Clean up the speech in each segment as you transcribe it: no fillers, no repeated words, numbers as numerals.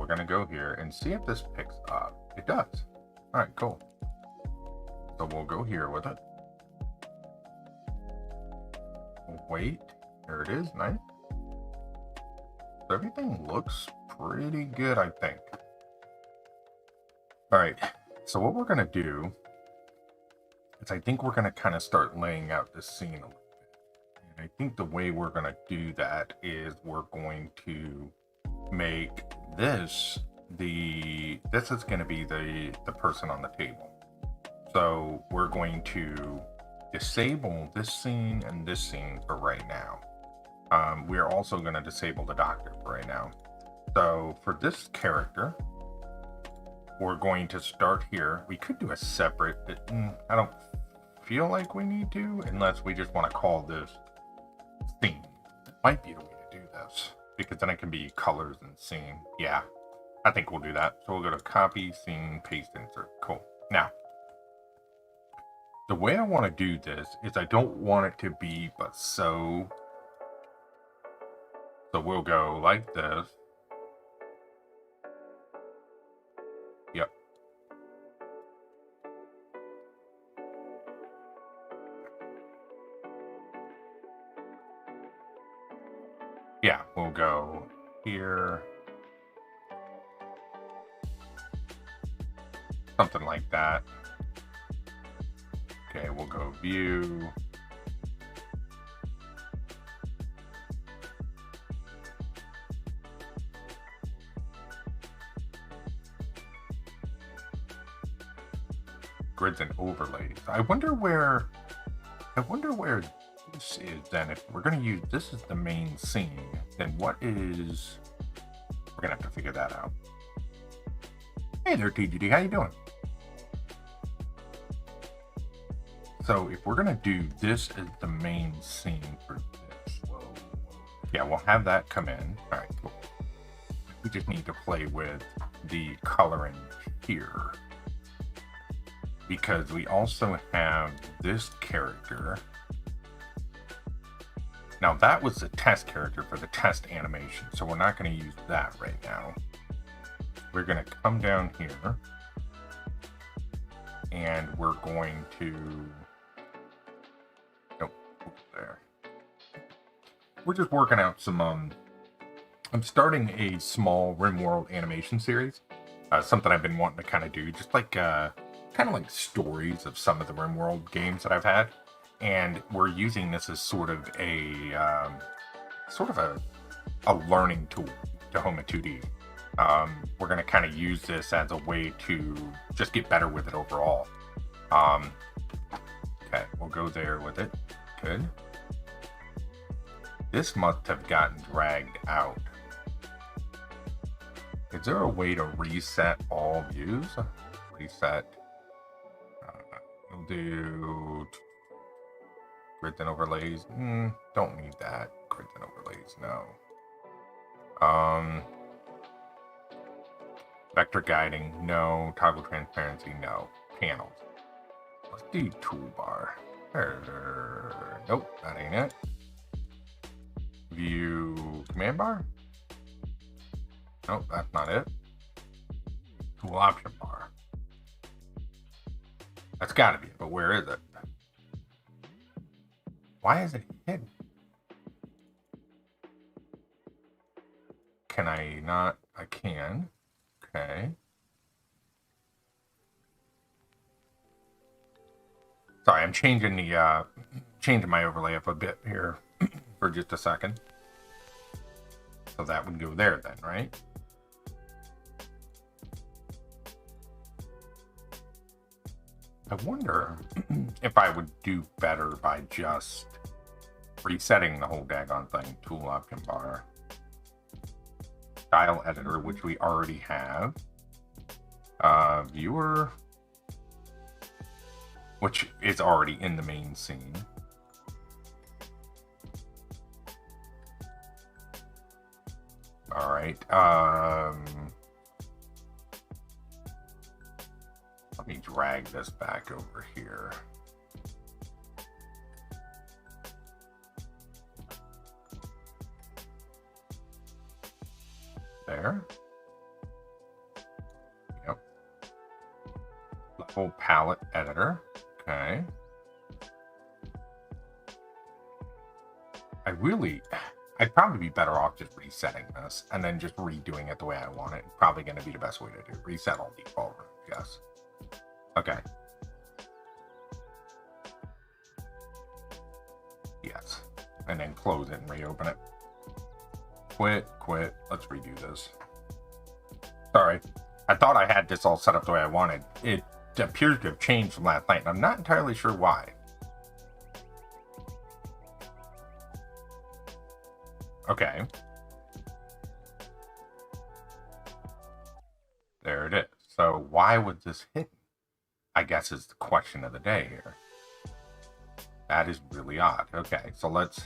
gonna go here and see if this picks up. It does. All right, cool. So we'll go here with it. Wait, there it is, nice. So everything looks pretty good, I think. All right, so what we're gonna do is I think we're gonna kind of start laying out this scene a little bit. And I think the way we're gonna do that is we're going to make this this is gonna be the person on the table. So we're going to disable this scene and this scene for right now. We're also going to disable the doctor for right now. So for this character, we're going to start here. We could do a separate, I don't feel like we need to, unless we just want to call this scene. Might be the way to do this, because then it can be colors and scene. Yeah, I think we'll do that. So we'll go to copy, scene, paste, insert. Cool. Now, the way I want to do this is I don't want it to be but so. So we'll go like this. Yep. Yeah, we'll go here. Something like that. Okay, we'll go view. Grids and overlays. I wonder where this is then. If we're gonna use this as the main scene, then what is, we're gonna have to figure that out. Hey there, TGD, how you doing? So if we're gonna do this as the main scene for this, yeah, we'll have that come in. All right, cool. We just need to play with the coloring here, because we also have this character. Now that was the test character for the test animation, so we're not going to use that right now. We're going to come down here and we're going to, nope, there. We're just working out some, I'm starting a small Rimworld animation series. Something I've been wanting to kind of do, just like, kind of like stories of some of the Rimworld games that I've had. And we're using this as sort of a learning tool, Tahoma2D. We're going to kind of use this as a way to just get better with it overall. Okay, we'll go there with it. Good. This must have gotten dragged out. Is there a way to reset all views? Reset. We'll do grids and overlays. Don't need that. Grids and overlays, no. Vector guiding, no. Toggle transparency, no. Panels. Let's do toolbar. Nope, that ain't it. View command bar? Nope, that's not it. Tool option bar. That's gotta be it, but where is it? Why is it hidden? Can I not? I can. Okay. Sorry, I'm changing the changing my overlay up a bit here for just a second. So that would go there then, right? I wonder if I would do better by just resetting the whole daggone thing. Tool option bar. Style editor, which we already have. Viewer, which is already in the main scene. All right. Let me drag this back over here. There. full palette editor. Okay. I'd probably be better off just resetting this and then just redoing it the way I want it. Probably going to be the best way to do. Reset all default rooms, yes. Okay. Yes. And then close it and reopen it. Quit. Let's redo this. Sorry. I thought I had this all set up the way I wanted. It appears to have changed from last night, and I'm not entirely sure why. Okay. There it is. So why was this hidden? I guess is the question of the day here. That is really odd. Okay, so let's...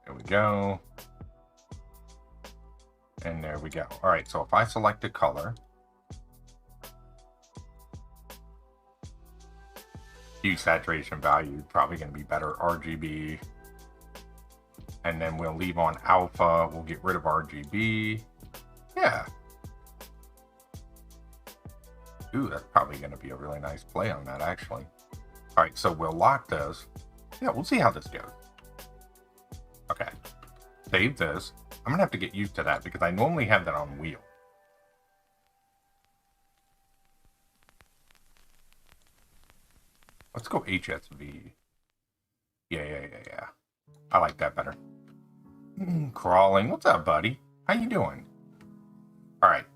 There we go. And there we go. All right, so if I select a color, hue saturation value, probably going to be better RGB. And then we'll leave on alpha. We'll get rid of RGB. Yeah. Ooh, that's probably going to be a really nice play on that, actually. All right, so we'll lock this. Yeah, we'll see how this goes. Okay. Save this. I'm going to have to get used to that because I normally have that on wheel. Let's go HSV. Yeah. I like that better. Crawling. What's up, buddy? How you doing? All right.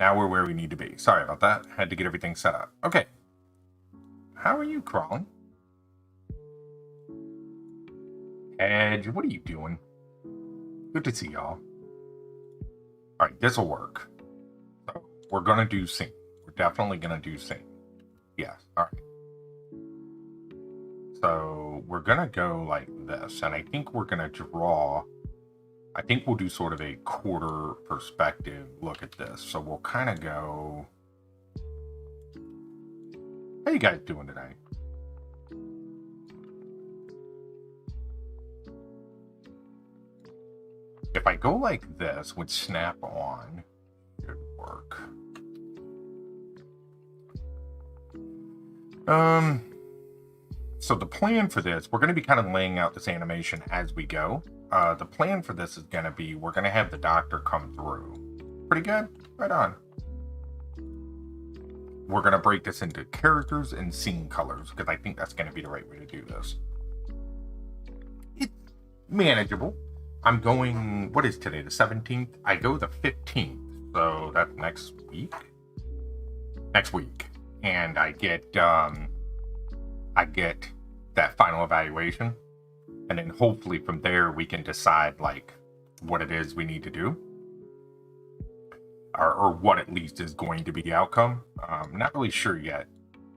Now we're where we need to be. Sorry about that. Had to get everything set up. Okay. How are you, Crawling? Edge, what are you doing? Good to see y'all. All right, this will work. So we're going to do scene. We're definitely going to do scene. Yes. All right. So we're going to go like this. And I think we're going to draw... I think we'll do sort of a quarter perspective look at this. So we'll kind of go... How you guys doing today? If I go like this with snap on, should work. So the plan for this, we're going to be kind of laying out this animation as we go. The plan for this is going to be, we're going to have the doctor come through. Pretty good? Right on. We're going to break this into characters and scene colors, because I think that's going to be the right way to do this. It's manageable. I'm going, what is today, the 17th? I go the 15th, so that's next week? Next week. And I get that final evaluation. And then hopefully from there we can decide like what it is we need to do. Or what at least is going to be the outcome. Not really sure yet.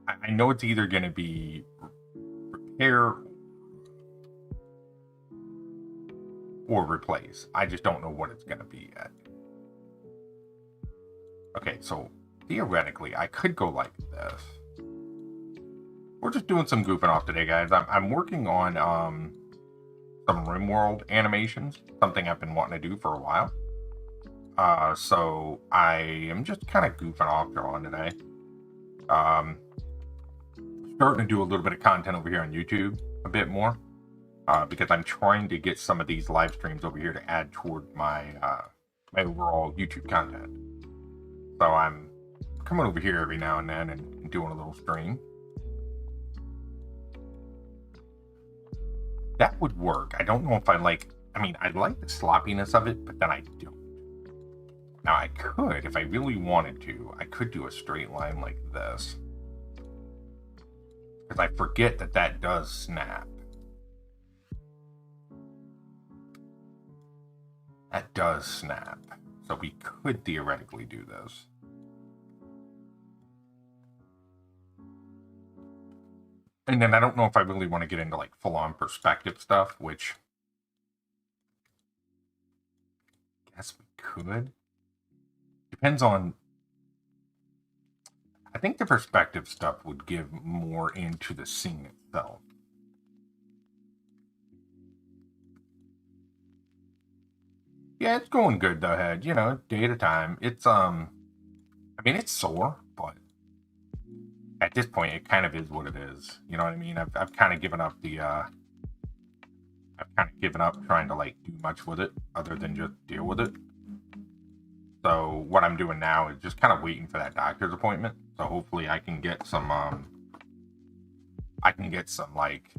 I know it's either going to be repair or replace. I just don't know what it's going to be yet. Okay, so theoretically, I could go like this. We're just doing some goofing off today, guys. I'm working on some Rimworld animations, something I've been wanting to do for a while. So I am just kind of goofing off drawing today. Starting to do a little bit of content over here on YouTube, a bit more. Because I'm trying to get some of these live streams over here to add toward my my overall YouTube content. So I'm coming over here every now and then and doing a little stream. That would work. I don't know if I like... I mean, I like the sloppiness of it, but then I don't. Now, I could, if I really wanted to, I could do a straight line like this. Because I forget that that does snap. That does snap. So we could theoretically do this. And then I don't know if I really want to get into like full-on perspective stuff, which I guess we could. Depends on... I think the perspective stuff would give more into the scene itself. Yeah, it's going good though, Head. You know, day at a time. It's I mean, it's sore, but at this point, it kind of is what it is. You know what I mean? I've kind of given up the I've kind of given up trying to like do much with it other than just deal with it. So what I'm doing now is just kind of waiting for that doctor's appointment. So hopefully I can get some like,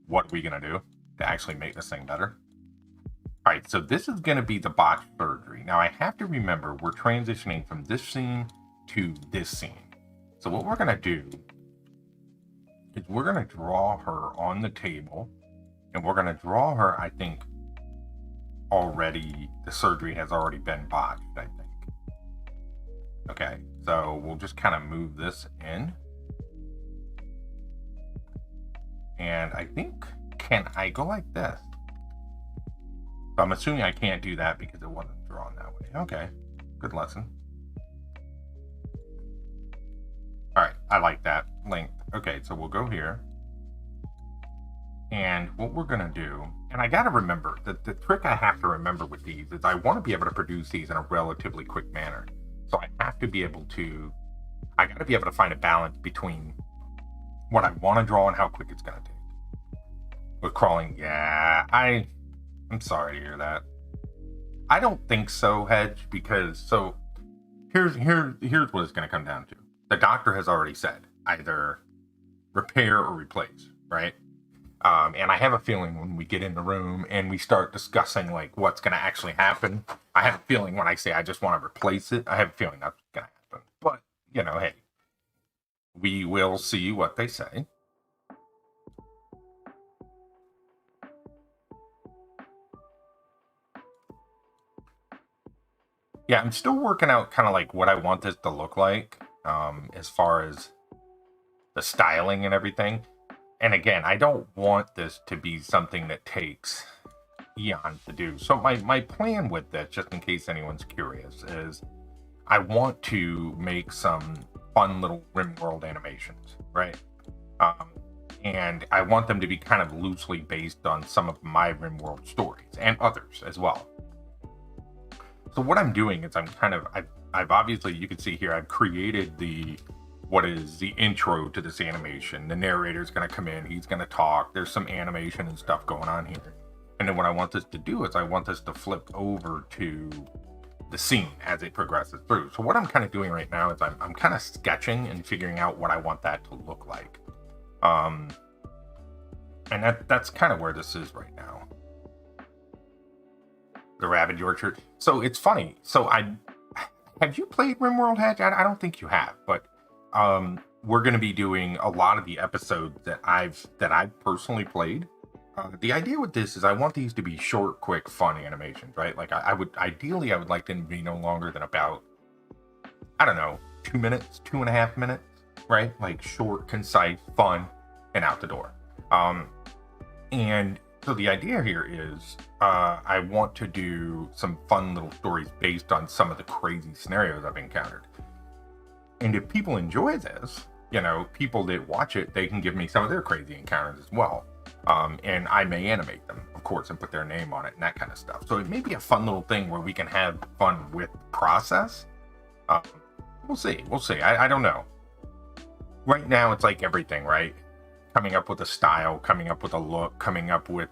what are we gonna do to actually make this thing better? All right, so this is gonna be the botched surgery. Now I have to remember we're transitioning from this scene to this scene. So what we're gonna do is we're gonna draw her on the table, and we're gonna draw her, I think, already, the surgery has already been botched, I think. Okay, so we'll just kind of move this in. And I think, can I go like this? So I'm assuming I can't do that because it wasn't drawn that way. Okay, good lesson. All right, I like that length. Okay, so we'll go here. And what we're gonna do, and I gotta remember, that the trick I have to remember with these is I wanna be able to produce these in a relatively quick manner. So I have to be able to, I gotta be able to find a balance between what I wanna draw and how quick it's gonna take. With crawling, yeah, I'm sorry to hear that. I don't think so, Hedge, because, so, here's what it's gonna come down to. The doctor has already said, either repair or replace, right? And I have a feeling when we get in the room and we start discussing like what's going to actually happen, I have a feeling when I say I just want to replace it, I have a feeling that's going to happen. But, you know, hey, we will see what they say. Yeah, I'm still working out kind of like what I want this to look like, as far as the styling and everything. And again, I don't want this to be something that takes eons to do. So my plan with this, just in case anyone's curious, is I want to make some fun little Rimworld animations, right? And I want them to be kind of loosely based on some of my Rimworld stories and others as well. So what I'm doing is I've obviously, you can see here, I've created what is the intro to this animation. The narrator's going to come in, he's going to talk, there's some animation and stuff going on here. And then what I want this to do is I want this to flip over to the scene as it progresses through. So what I'm kind of doing right now is I'm kind of sketching and figuring out what I want that to look like. And that's kind of where this is right now. The Ravage Orchard. So it's funny. So have you played Rimworld Hedge? I don't think you have, but we're going to be doing a lot of the episodes that I've personally played. The idea with this is I want these to be short, quick, fun animations, right? Like I would like them to be no longer than about, I don't know, 2 minutes, 2.5 minutes, right? Like short, concise, fun, and out the door. And so the idea here is I want to do some fun little stories based on some of the crazy scenarios I've encountered. And if people enjoy this, you know, people that watch it, they can give me some of their crazy encounters as well. And I may animate them, of course, and put their name on it and that kind of stuff. So it may be a fun little thing where we can have fun with the process. We'll see. I don't know. Right now, it's like everything, right? Coming up with a style, coming up with a look, coming up with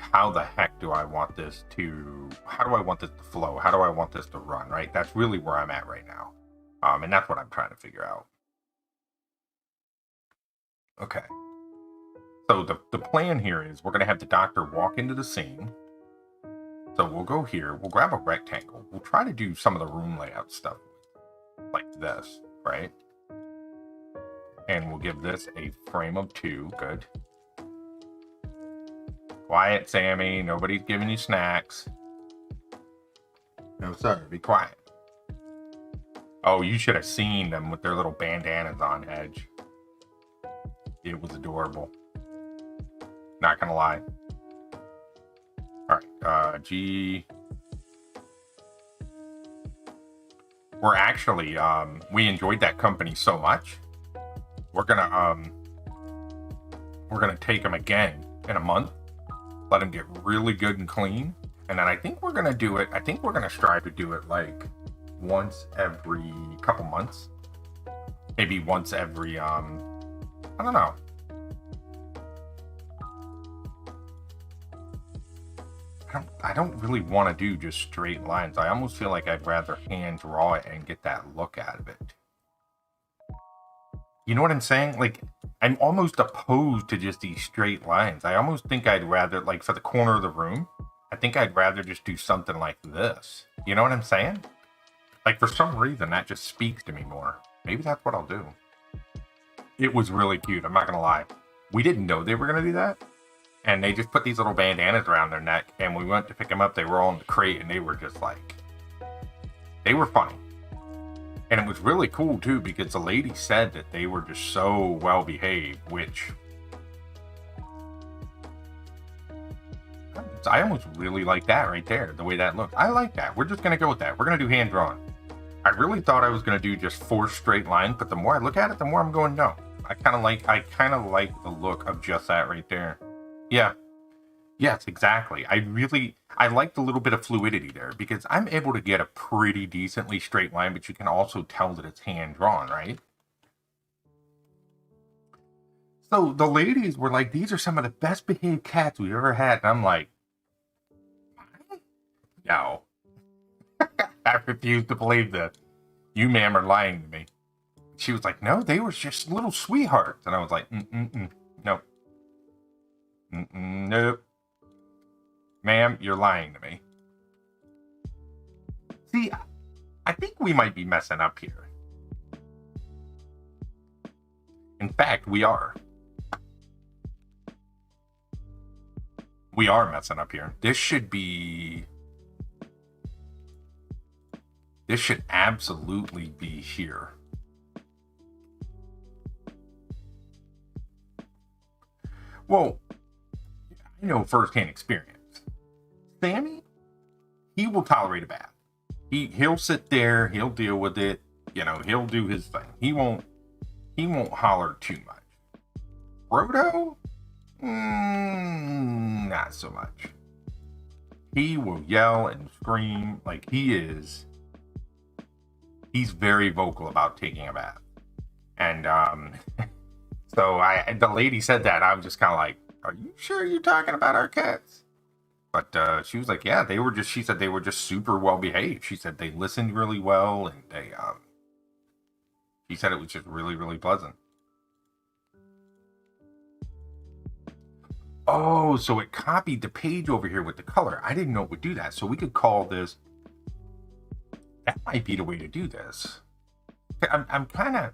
how the heck do I want this to, how do I want this to flow? How do I want this to run, right? That's really where I'm at right now. And that's what I'm trying to figure out. Okay. So the plan here is we're going to have the doctor walk into the scene. So we'll go here, we'll grab a rectangle. We'll try to do some of the room layout stuff like this, right? And we'll give this a frame of 2. Good. Quiet, Sammy. Nobody's giving you snacks. No, sir. Be quiet. Oh, you should have seen them with their little bandanas on, Edge. It was adorable. Not gonna lie. All right, G. We're actually, we enjoyed that company so much. We're gonna take them again in a month. Let them get really good and clean, And then I think we're going to do it, I think we're going to strive to do it like once every couple months. Maybe once every, I don't know. I don't really want to do just straight lines. I almost feel like I'd rather hand draw it and get that look out of it. You know what I'm saying? Like, I'm almost opposed to just these straight lines. I almost think I'd rather, like for the corner of the room, I think I'd rather just do something like this. You know what I'm saying? Like, for some reason, that just speaks to me more. Maybe that's what I'll do. It was really cute, I'm not gonna lie. We didn't know they were gonna do that. And they just put these little bandanas around their neck, and we went to pick them up, they were all in the crate, and they were just like, they were funny. And it was really cool too, because the lady said that they were just so well behaved, which I almost really like that right there, the way that looked. I like that. We're just gonna go with that. We're gonna do hand drawn. I really thought I was gonna do just 4 straight lines, but the more I look at it, the more I'm going, no. I kind of like the look of just that right there. Yeah. Yes, exactly. I like the little bit of fluidity there, because I'm able to get a pretty decently straight line, but you can also tell that it's hand drawn, right? So the ladies were like, these are some of the best behaved cats we've ever had. And I'm like, no. I refuse to believe that. You, ma'am, are lying to me. She was like, no, they were just little sweethearts. And I was like, no. Nope. Ma'am, you're lying to me. See, I think we might be messing up here. In fact, we are. We are messing up here. This should absolutely be here. Well, I know firsthand experience. Sammy, he will tolerate a bath. He'll sit there, he'll deal with it, you know, he'll do his thing. He won't holler too much. Frodo? Not so much. He will yell and scream like he's very vocal about taking a bath. And so the lady said that, I was just kind of like, are you sure you're talking about our cats? But she was like, yeah, she said they were just super well behaved. She said they listened really well, and she said it was just really, really pleasant. Oh, so it copied the page over here with the color. I didn't know it would do that. So we could call this, that might be the way to do this. I'm kind of,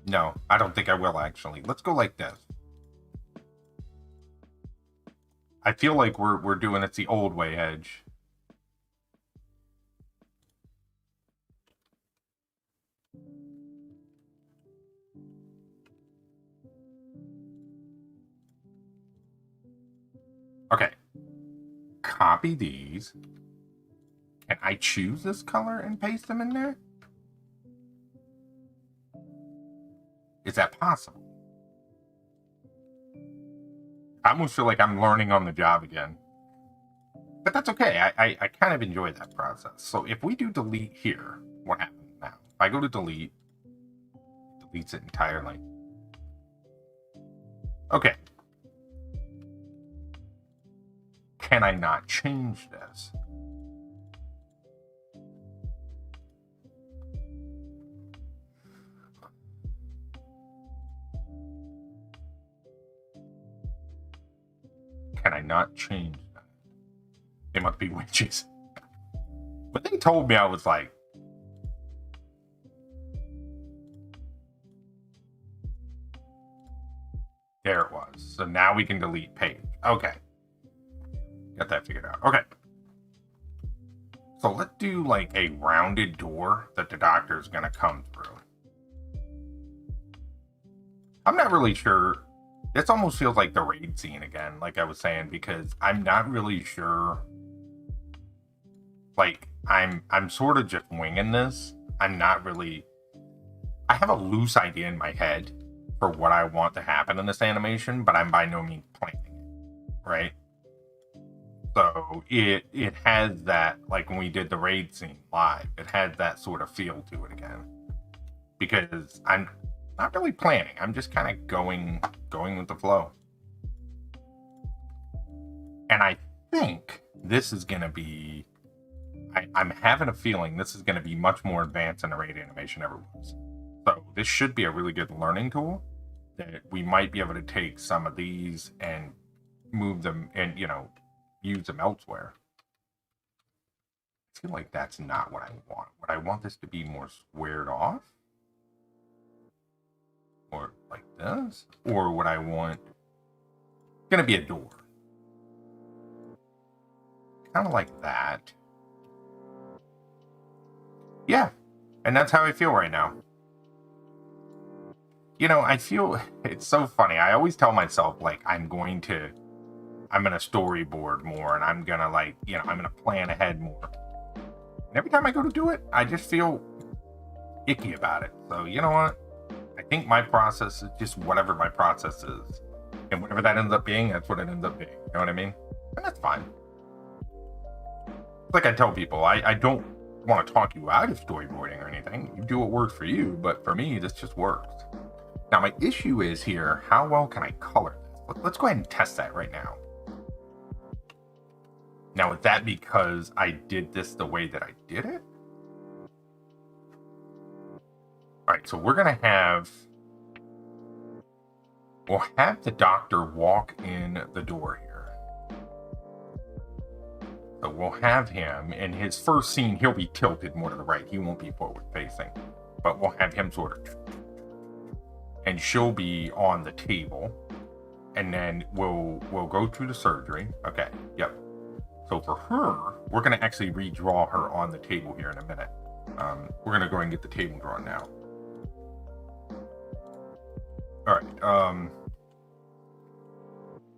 no, I don't think I will actually. Let's go like this. I feel like we're doing it's the old way, Edge. Okay. Copy these. Can I choose this color and paste them in there? Is that possible? I almost feel like I'm learning on the job again. But that's okay. I kind of enjoy that process. So if we do delete here, what happens now? If I go to delete, it deletes it entirely. Okay. Can I not change this? Can I not change that? They must be witches. But they told me, I was like, there it was. So now we can delete page. Okay. Got that figured out. Okay. So let's do like a rounded door that the doctor is going to come through. I'm not really sure. This almost feels like the raid scene again, like I was saying, because I'm not really sure. Like, I'm sort of just winging this. I'm not really. I have a loose idea in my head for what I want to happen in this animation, but I'm by no means planning it. right? So it has that, like when we did the raid scene live, it had that sort of feel to it again. Because I'm not really planning. I'm just kind of going with the flow. And I think this is going to be, I'm having a feeling this is going to be much more advanced than the raid animation ever was. So this should be a really good learning tool that we might be able to take some of these and move them and, you know, use them elsewhere. I feel like that's not what I want. Would I want this to be more squared off? Or like this? Or would I want, it's gonna be a door. Kind of like that. Yeah, and that's how I feel right now. You know, I feel, it's so funny. I always tell myself, like, I'm gonna storyboard more, and I'm gonna, like, you know, I'm gonna plan ahead more. And every time I go to do it, I just feel icky about it. So, you know what? I think my process is just whatever my process is. And whatever that ends up being, that's what it ends up being. You know what I mean? And that's fine. Like I tell people, I don't want to talk you out of storyboarding or anything. You do what works for you, but for me, this just works. Now, my issue is here, how well can I color this? Let's go ahead and test that right now. Now, is that because I did this the way that I did it? All right, so we'll have the doctor walk in the door here. So we'll have him, in his first scene, he'll be tilted more to the right. He won't be forward facing, but we'll have him sort of, and she'll be on the table, and then we'll go through the surgery. Okay, yep. So for her, we're gonna actually redraw her on the table here in a minute. We're gonna go ahead and get the table drawn now. All right,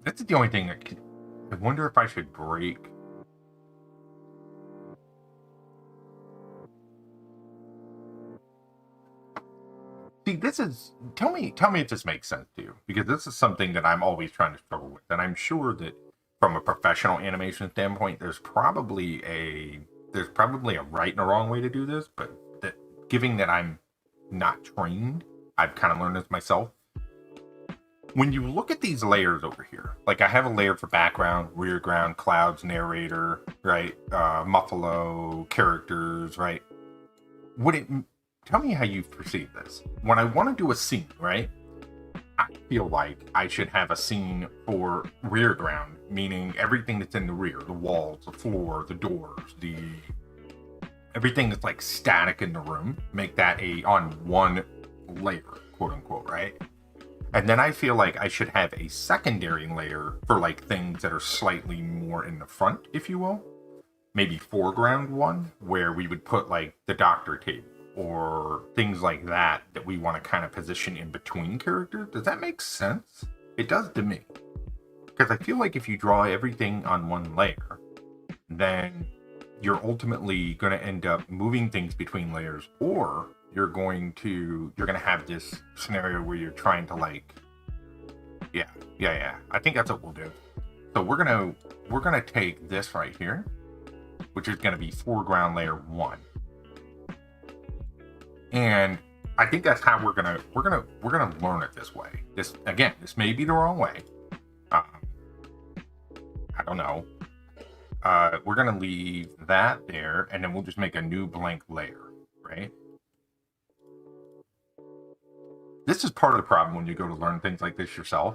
that's the only thing I wonder if I should break. See, this is, tell me if this makes sense to you, because this is something that I'm always trying to struggle with, and I'm sure that from a professional animation standpoint, there's probably a right and a wrong way to do this, but that, given that I'm not trained, I've kind of learned this myself. When you look at these layers over here, like I have a layer for background, rear ground, clouds, narrator, right? Muffalo, characters, right? Tell me how you perceive this. When I want to do a scene, right? I feel like I should have a scene for rear ground, meaning everything that's in the rear, the walls, the floor, the doors, everything that's like static in the room, make that on one layer, quote unquote, right? And then I feel like I should have a secondary layer for like things that are slightly more in the front, if you will. Maybe foreground one, where we would put like the doctor table or things like that we want to kind of position in between characters. Does that make sense? It does to me. Because I feel like if you draw everything on one layer, then you're ultimately going to end up moving things between layers, or you're going to have this scenario where you're trying to like, yeah. I think that's what we'll do. So we're gonna take this right here, which is gonna be foreground layer 1. And I think that's how we're gonna learn it this way. This may be the wrong way. I don't know. We're gonna leave that there, and then we'll just make a new blank layer, right? This is part of the problem when you go to learn things like this yourself.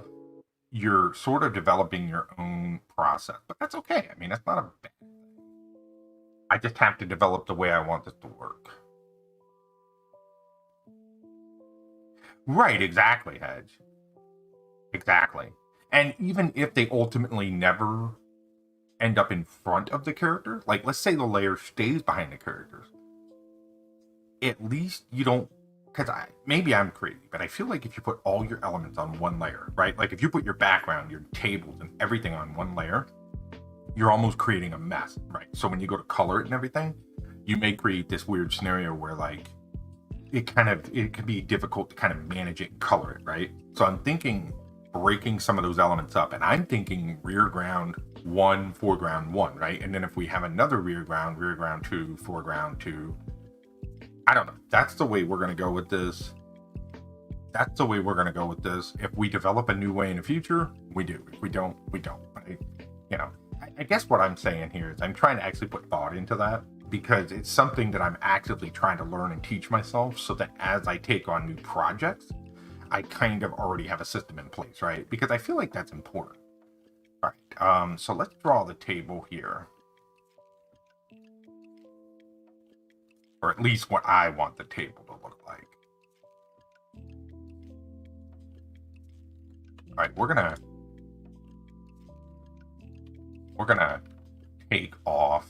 You're sort of developing your own process, but that's okay. I mean, that's not a bad thing. I just have to develop the way I want this to work. Right, exactly, Hedge. Exactly. And even if they ultimately never end up in front of the character, like let's say the layer stays behind the characters, at least you don't, because maybe I'm crazy, but I feel like if you put all your elements on one layer, right? Like if you put your background, your tables and everything on one layer, you're almost creating a mess, right? So when you go to color it and everything, you may create this weird scenario where like, it can be difficult to kind of manage it and color it, right? So I'm thinking breaking some of those elements up. And I'm thinking rear ground 1, foreground 1, right? And then if we have another rear ground 2, foreground 2, I don't know. That's the way we're going to go with this. That's the way we're going to go with this. If we develop a new way in the future, we do. If we don't, we don't. You know, I guess what I'm saying here is I'm trying to actually put thought into that, because it's something that I'm actively trying to learn and teach myself, so that as I take on new projects, I kind of already have a system in place, right? Because I feel like that's important. All right, so let's draw the table here. Or at least what I want the table to look like. All right, we're gonna take off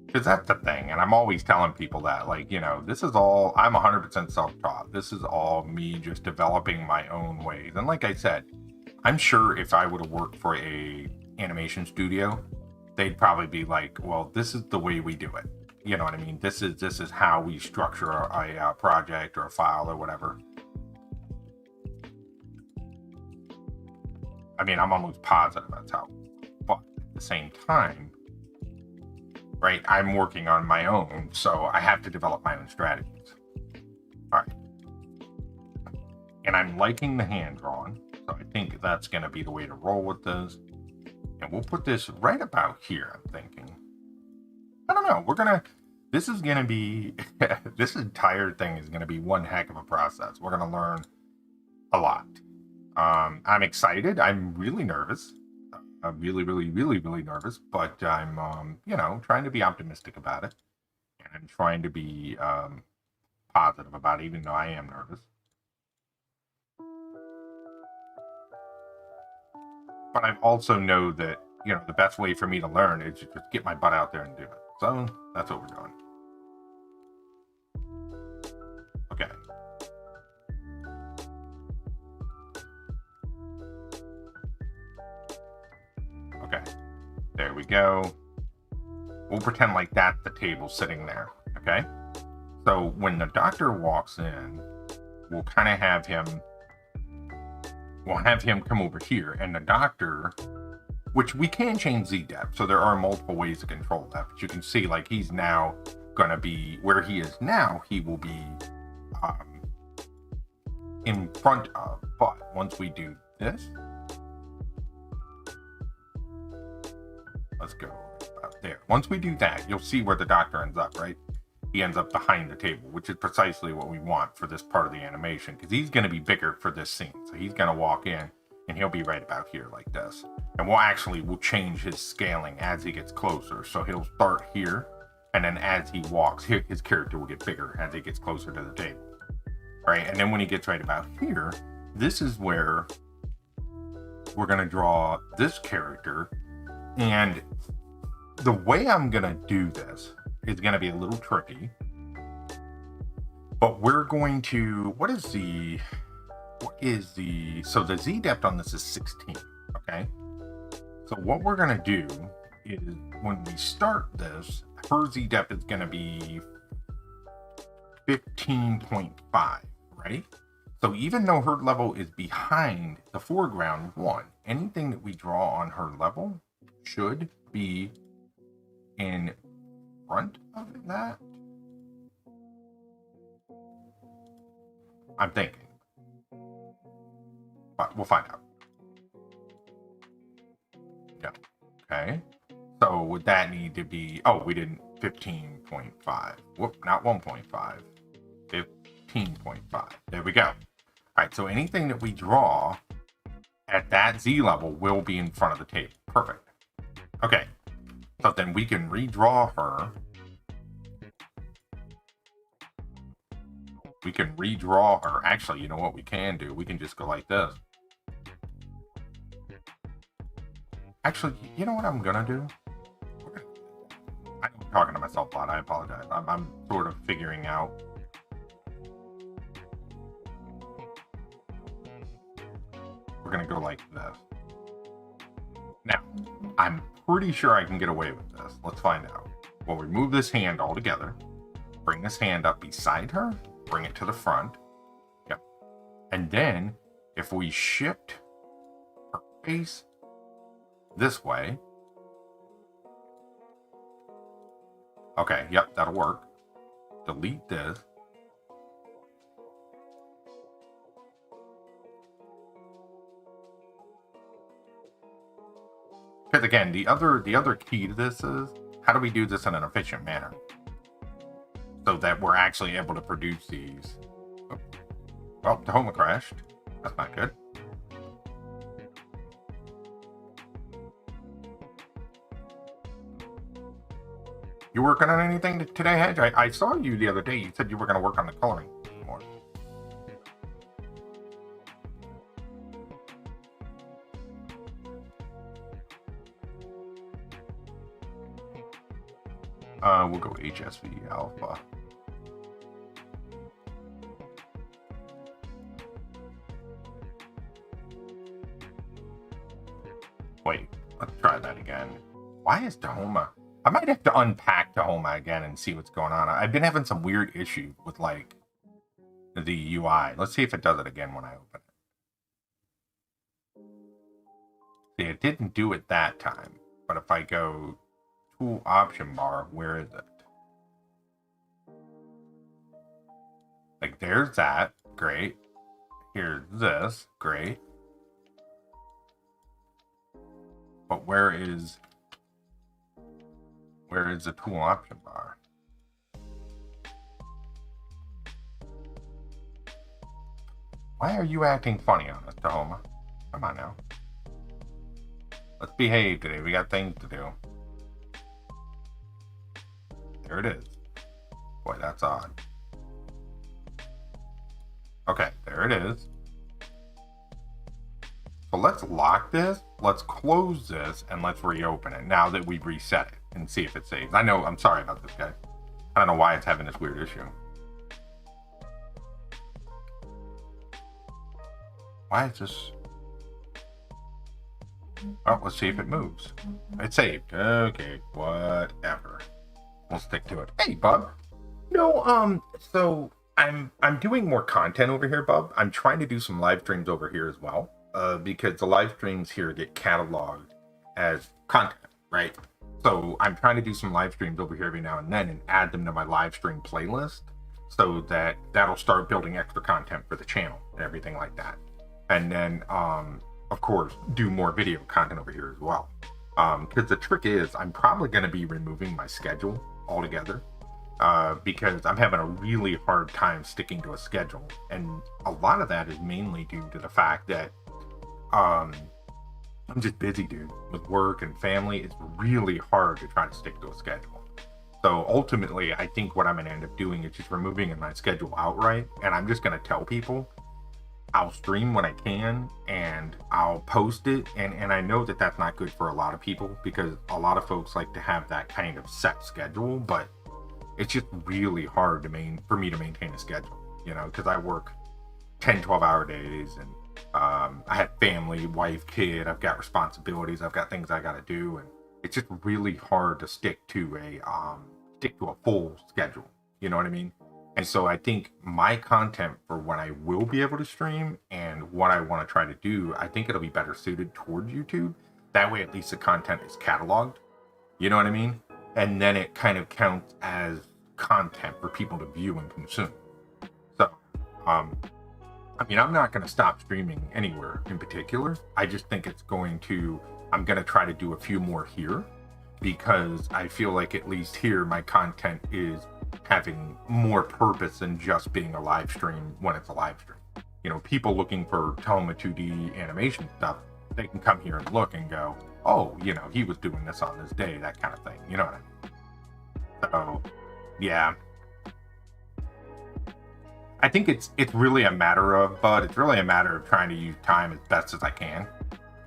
because that's the thing, and I'm always telling people that, like, you know, this is all, I'm 100% self-taught. This is all me just developing my own ways. And like I said, I'm sure if I would have worked for a animation studio, they'd probably be like, well, this is the way we do it. You know what I mean? This is how we structure a project or a file or whatever. I mean, I'm almost positive that's how. But at the same time, right, I'm working on my own, so I have to develop my own strategies. All right. And I'm liking the hand drawing, so I think that's going to be the way to roll with this. And we'll put this right about here, I'm thinking. I don't know. This is going to be, this entire thing is going to be one heck of a process. We're going to learn a lot. I'm excited. I'm really nervous. I'm really nervous, but I'm, you know, trying to be optimistic about it. And I'm trying to be positive about it, even though I am nervous. But I also know that, you know, the best way for me to learn is to just get my butt out there and do it. So that's what we're doing. Okay. Okay. There we go. We'll pretend like that's the table sitting there. Okay. So when the doctor walks in, we'll kind of have him. We'll have him come over here, and the doctor, which we can change Z depth, so there are multiple ways to control that. But you can see, like, he's now gonna be where he is now. He will be in front of. But once we do this, let's go about there. Once we do that, you'll see where the doctor ends up, right? He ends up behind the table, which is precisely what we want for this part of the animation, because he's going to be bigger for this scene. So he's going to walk in, and he'll be right about here like this. And we'll change his scaling as he gets closer. So he'll start here, and then as he walks, his character will get bigger as he gets closer to the table. All right, and then when he gets right about here, this is where we're going to draw this character. And the way I'm going to do this is going to be a little tricky, but we're going to, so the Z depth on this is 16, okay? So what we're going to do is when we start this, her Z depth is going to be 15.5, right? So even though her level is behind the foreground 1, anything that we draw on her level should be in front of that. I'm thinking, but we'll find out. Yeah. Okay. So would that need to be? Oh, we didn't. 15.5. Whoop, not 1.5. 15.5. There we go. All right. So anything that we draw at that Z level will be in front of the table. Perfect. Okay. So then we can redraw her. We can redraw her. Actually, you know what we can do? We can just go like this. Actually, you know what I'm gonna do? I'm talking to myself a lot. I apologize. I'm sort of figuring out. We're gonna go like this. Now, I'm pretty sure I can get away with this. Let's find out. We'll remove this hand altogether. bring this hand up beside her, bring it to the front. Yep. And then if we shift her face this way. Okay, yep, that'll work. Delete this. Because again, the other key to this is how do we do this in an efficient manner so that we're actually able to produce these. Oh, well, Tahoma crashed. That's not good. You working on anything today, Hedge? I saw you the other day. You said you were going to work on the coloring more. We'll go HSV alpha. Wait, let's try that again. Why is Tahoma? I might have to unpack Tahoma again and see what's going on. I've been having some weird issues with like the UI. Let's see if it does it again when I open it. See, it didn't do it that time. But if I go tool option bar, where is it? Like there's that, great. Here's this, great. But where is the tool option bar? Why are you acting funny on us, Tahoma? Come on now. Let's behave today. We got things to do. There it is. Boy, that's odd. Okay, there it is. So let's lock this, let's close this, and let's reopen it now that we've reset it and see if it saves. I know, I'm sorry about this, guys. I don't know why it's having this weird issue. Why is this? Oh, let's see if it moves. It saved. Okay, whatever. We'll stick to it. Hey, Bub. No, so I'm doing more content over here, Bub. I'm trying to do some live streams over here as well. Because the live streams here get cataloged as content, right? So I'm trying to do some live streams over here every now and then and add them to my live stream playlist so that that'll start building extra content for the channel and everything like that. And then, of course, do more video content over here as well. Because the trick is I'm probably going to be removing my schedule altogether because I'm having a really hard time sticking to a schedule. And a lot of that is mainly due to the fact that I'm just busy, dude, with work and family. It's really hard to try to stick to a schedule. So ultimately, I think what I'm going to end up doing is just removing my schedule outright. And I'm just going to tell people I'll stream when I can and I'll post it. And I know that that's not good for a lot of people because a lot of folks like to have that kind of set schedule. But it's just really hard for me to maintain a schedule, you know, because I work 10, 12-hour days and I have family, wife, kid, I've got responsibilities, I've got things I got to do, and it's just really hard to stick to a full schedule, you know what I mean? And so I think my content for when I will be able to stream and what I want to try to do, I think it'll be better suited towards YouTube. That way at least the content is cataloged, you know what I mean? And then it kind of counts as content for people to view and consume. So I mean, I'm not going to stop streaming anywhere in particular. I just think I'm going to try to do a few more here because I feel like at least here my content is having more purpose than just being a live stream when it's a live stream. You know, people looking for Tahoma2D animation stuff, they can come here and look and go, oh, you know, he was doing this on this day, that kind of thing. You know what I mean? So, yeah. I think it's really a matter of trying to use time as best as I can,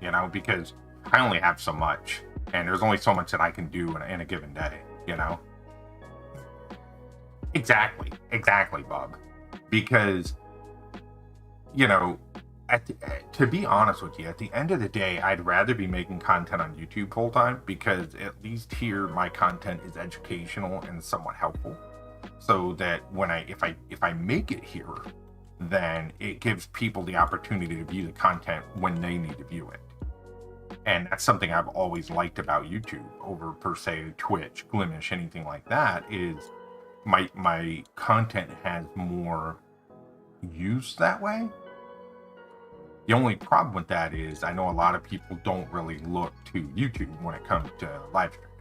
you know, because I only have so much and there's only so much that I can do in a given day, you know? Exactly, Bob. Because, you know, to be honest with you, at the end of the day, I'd rather be making content on YouTube full time because at least here my content is educational and somewhat helpful. so that if I make it here, then it gives people the opportunity to view the content when they need to view it. And that's something I've always liked about YouTube over, per se, Twitch, Glimish, anything like that, is my content has more use that way. The only problem with that is I know a lot of people don't really look to YouTube when it comes to live streaming.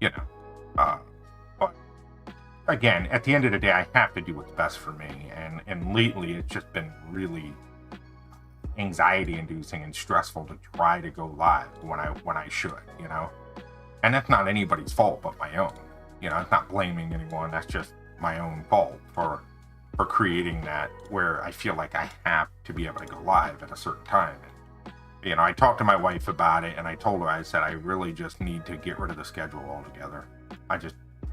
You know, but again, at the end of the day, I have to do what's best for me. And lately, it's just been really anxiety-inducing and stressful to try to go live when I should. You know, and that's not anybody's fault but my own. You know, it's not blaming anyone. That's just my own fault for creating that, where I feel like I have to be able to go live at a certain time. And, you know, I talked to my wife about it, and I told her, I said, I really just need to get rid of the schedule altogether.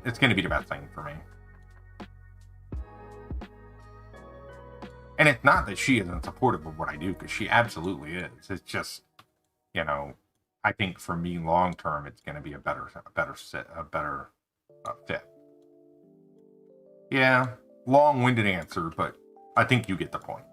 It's going to be the best thing for me. And it's not that she isn't supportive of what I do, because she absolutely is. It's just, you know, I think for me long term, it's going to be a better fit. Yeah, long-winded answer, but I think you get the point.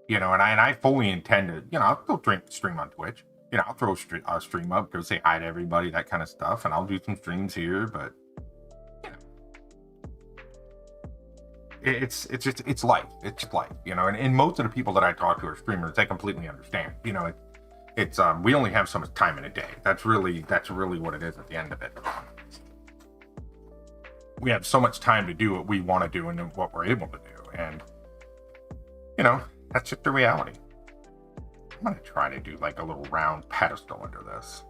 You know, and I fully intend to, you know, I'll still stream on Twitch. You know, I'll throw a stream up, go say hi to everybody, that kind of stuff, and I'll do some streams here, but, you know, it's life. It's just life, you know, and most of the people that I talk to are streamers. They completely understand. You know, it's we only have so much time in a day. That's really what it is at the end of it. We have so much time to do what we want to do and what we're able to do, and, you know, that's just the reality. I'm going to try to do like a little round pedestal under this.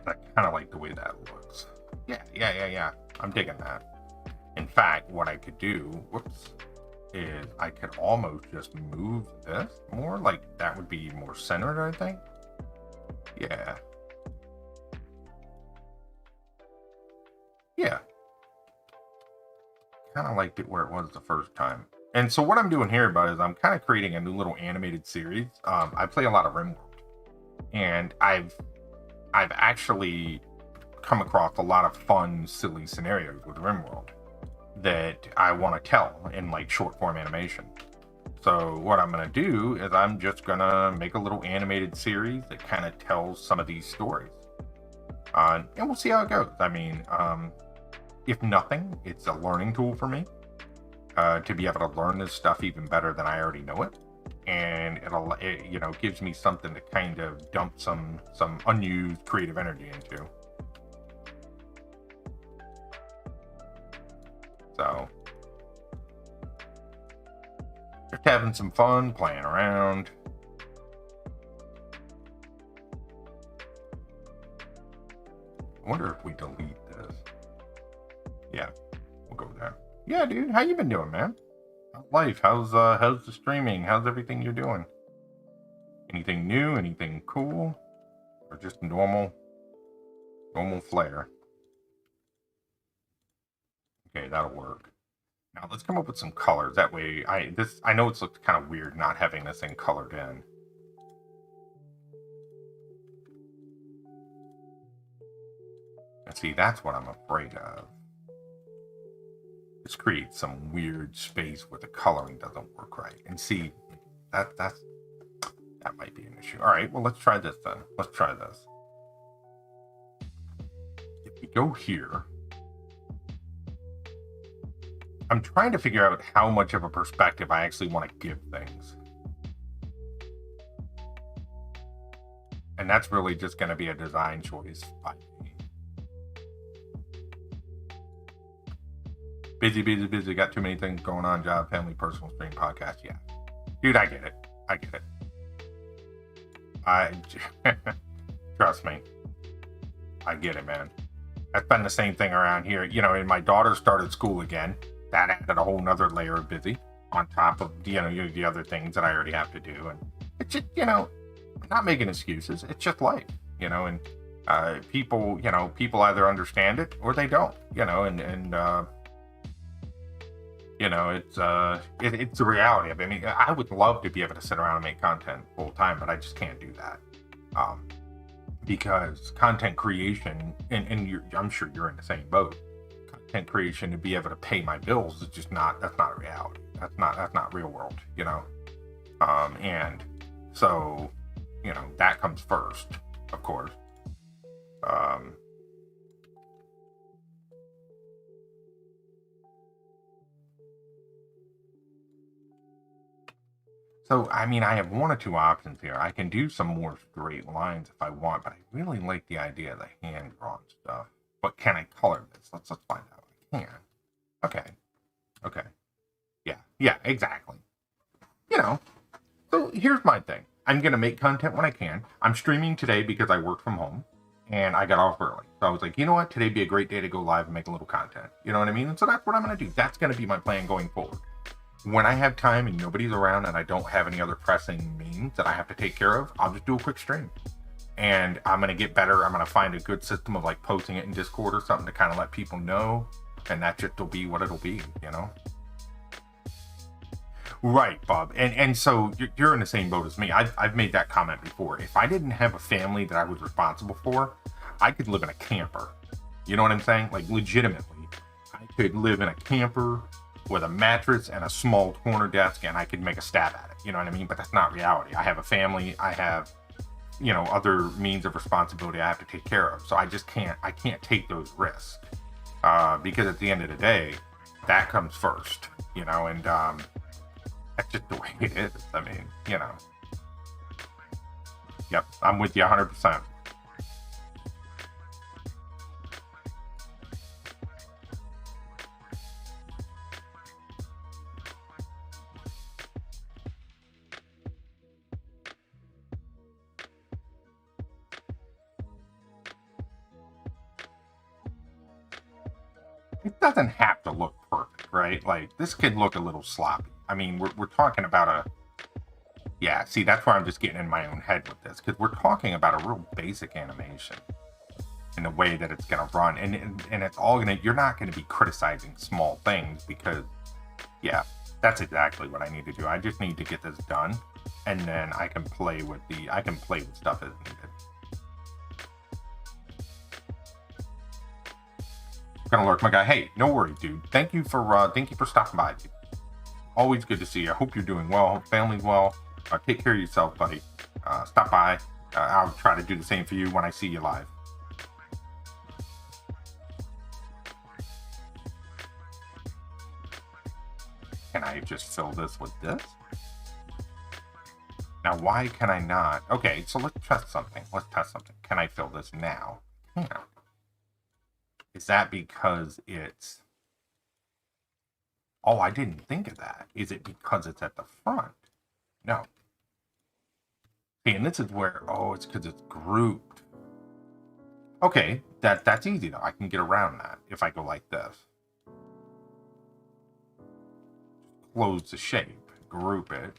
I kind of like the way that looks. Yeah. I'm digging that. In fact, what I could do, is I could almost just move this more. Like, that would be more centered, I think. Yeah. Yeah. Kind of liked it where it was the first time. And so what I'm doing here, bud, is I'm kind of creating a new little animated series. I play a lot of Rimworld, and I've actually come across a lot of fun, silly scenarios with Rimworld that I want to tell in like short form animation. So what I'm going to do is I'm just going to make a little animated series that kind of tells some of these stories. And we'll see how it goes. I mean, if nothing, it's a learning tool for me. To be able to learn this stuff even better than I already know it, and it you know, gives me something to kind of dump some unused creative energy into. So just having some fun, playing around. I wonder if we delete this. Yeah, we'll go there. Yeah, dude, how you been doing, man? How's life? How's the streaming? How's everything you're doing? Anything new? Anything cool? Or just normal flair? Okay, that'll work. Now let's come up with some colors. That way, I know it's looked kind of weird not having this thing colored in. And see, that's what I'm afraid of. This creates some weird space where the coloring doesn't work right. And see, that might be an issue. All right, well, let's try this then. Let's try this. If we go here, I'm trying to figure out how much of a perspective I actually want to give things. And that's really just going to be a design choice by me. Busy. Got too many things going on. Job, family, personal, stream, podcast. Yeah. Dude, I get it. Trust me. I get it, man. That's been the same thing around here. You know, and my daughter started school again. That added a whole nother layer of busy on top of, you know, the other things that I already have to do. And it's just, you know, not making excuses. It's just life, you know, and people either understand it or they don't, you know, and you know, it's the reality of it. I mean, I would love to be able to sit around and make content full time, but I just can't do that. Because content creation, and I'm sure you're in the same boat. Content creation to be able to pay my bills is just not. That's not a reality. That's not real world. And so, that comes first, of course. So, I mean, I have one or two options here. I can do some more straight lines if I want, but I really like the idea of the hand-drawn stuff. But can I color this? Let's find out. I can. Okay. Yeah, exactly. So here's my thing. I'm going to make content when I can. I'm streaming today because I work from home, and I got off early. So I was like, you know what? Today'd be a great day to go live and make a little content. You know what I mean? And so that's what I'm going to do. That's going to be my plan going forward. When I have time and nobody's around and I don't have any other pressing means that I have to take care of, I'll just do a quick stream. And I'm going to get better. I'm going to find a good system of like posting it in Discord or something to kind of let people know. And that just will be what it'll be, Right, Bob. And so you're in the same boat as me. I've made that comment before. If I didn't have a family that I was responsible for, I could live in a camper. You know what I'm saying? Like legitimately, I could live in a camper with a mattress and a small corner desk, and I could make a stab at it. You know what I mean? But that's not reality. I have a family. I have, other means of responsibility I have to take care of. So I can't take those risks because at the end of the day, that comes first. And that's just the way it is. I mean, Yep, I'm with you 100%. It doesn't have to look perfect, right? Like, this could look a little sloppy. I mean, we're talking about yeah, see, that's where I'm just getting in my own head with this, because we're talking about a real basic animation in the way that it's going to run. And it's all going to, you're not going to be criticizing small things because, yeah, that's exactly what I need to do. I just need to get this done, and then I can play with stuff as needed. Gonna lurk, my guy. Hey, no worries, dude. Thank you for stopping by, dude. Always good to see you. I hope you're doing well. Hope family's well. Take care of yourself, buddy. Stop by. I'll try to do the same for you when I see you live. Can I just fill this with this? Now, why can I not? Okay, so let's test something. Can I fill this now? Yeah. Is that because it's... Oh, I didn't think of that. Is it because it's at the front? No. See, and this is where... Oh, it's because it's grouped. Okay, that's easy, though. I can get around that if I go like this. Close the shape. Group it.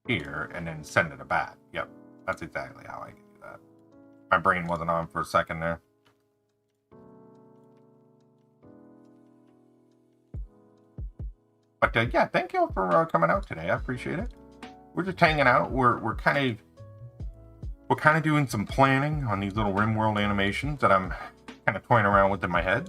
Here, and then send it back. Yep, that's exactly how I can do that. My brain wasn't on for a second there. But yeah, thank you all for coming out today. I appreciate it. We're just hanging out. We're kind of doing some planning on these little Rimworld animations that I'm kind of toying around with in my head.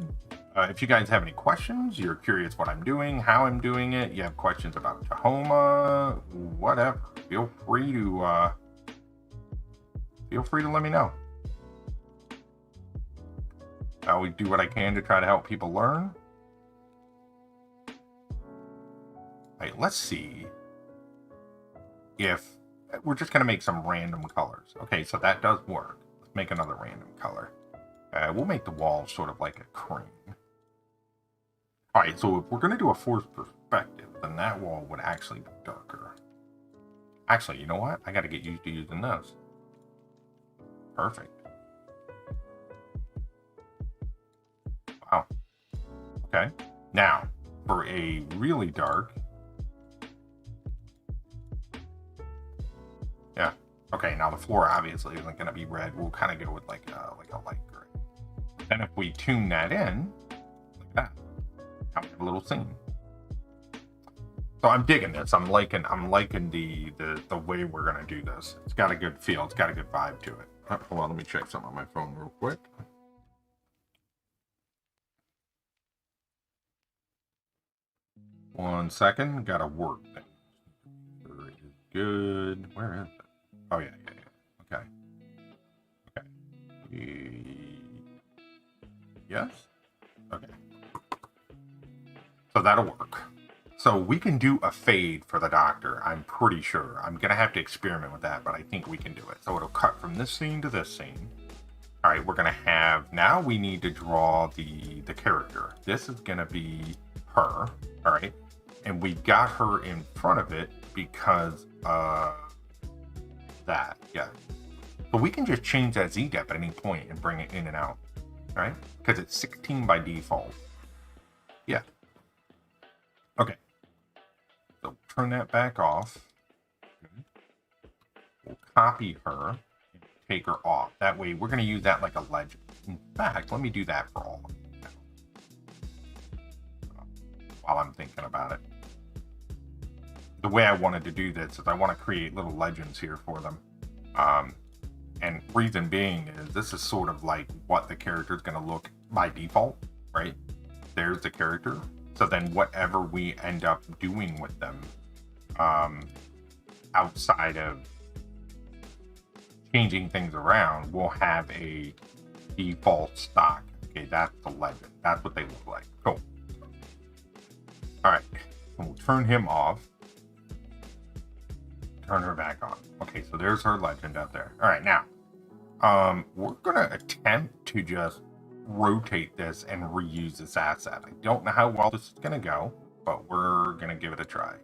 If you guys have any questions, you're curious what I'm doing, how I'm doing it, you have questions about Tahoma, whatever, feel free to let me know. I always do what I can to try to help people learn. Right, let's see if we're just going to make some random colors. Okay, so that does work. Let's make another random color. We'll make the walls sort of like a cream. All right, so if we're going to do a forced perspective, then that wall would actually be darker. Actually, you know what? I got to get used to using this. Perfect. Wow. Okay. Now, for a really dark... Yeah. Okay, now the floor obviously isn't going to be red. We'll kind of go with like a light gray. Then if we tune that in, like that, now we have a little scene. So I'm digging this. I'm liking the way we're gonna do this. It's got a good feel. It's got a good vibe to it. Hold on, let me check something on my phone real quick. One second. Got a work thing. Very good. Where is it? Oh yeah. Okay. Yes. Okay. So that'll work. So we can do a fade for the doctor, I'm pretty sure. I'm going to have to experiment with that, but I think we can do it. So it'll cut from this scene to this scene. All right, we're going to have, now we need to draw the character. This is going to be her, all right? And we got her in front of it because that, yeah. But we can just change that Z-depth at any point and bring it in and out, right? Because it's 16 by default. Yeah. Okay. So turn that back off. We'll copy her and take her off. That way we're going to use that like a legend. In fact, let me do that for all of them while I'm thinking about it. The way I wanted to do this is I want to create little legends here for them. And reason being is this is sort of like what the character is going to look by default, right? There's the character. So then whatever we end up doing with them outside of changing things around, we'll have a default stock. Okay, that's the legend. That's what they look like. Cool. All right, and we'll turn him off. Turn her back on. Okay, so there's her legend out there. All right, now we're gonna attempt to just rotate this and reuse this asset. I don't know how well this is gonna go, but we're gonna give it a try.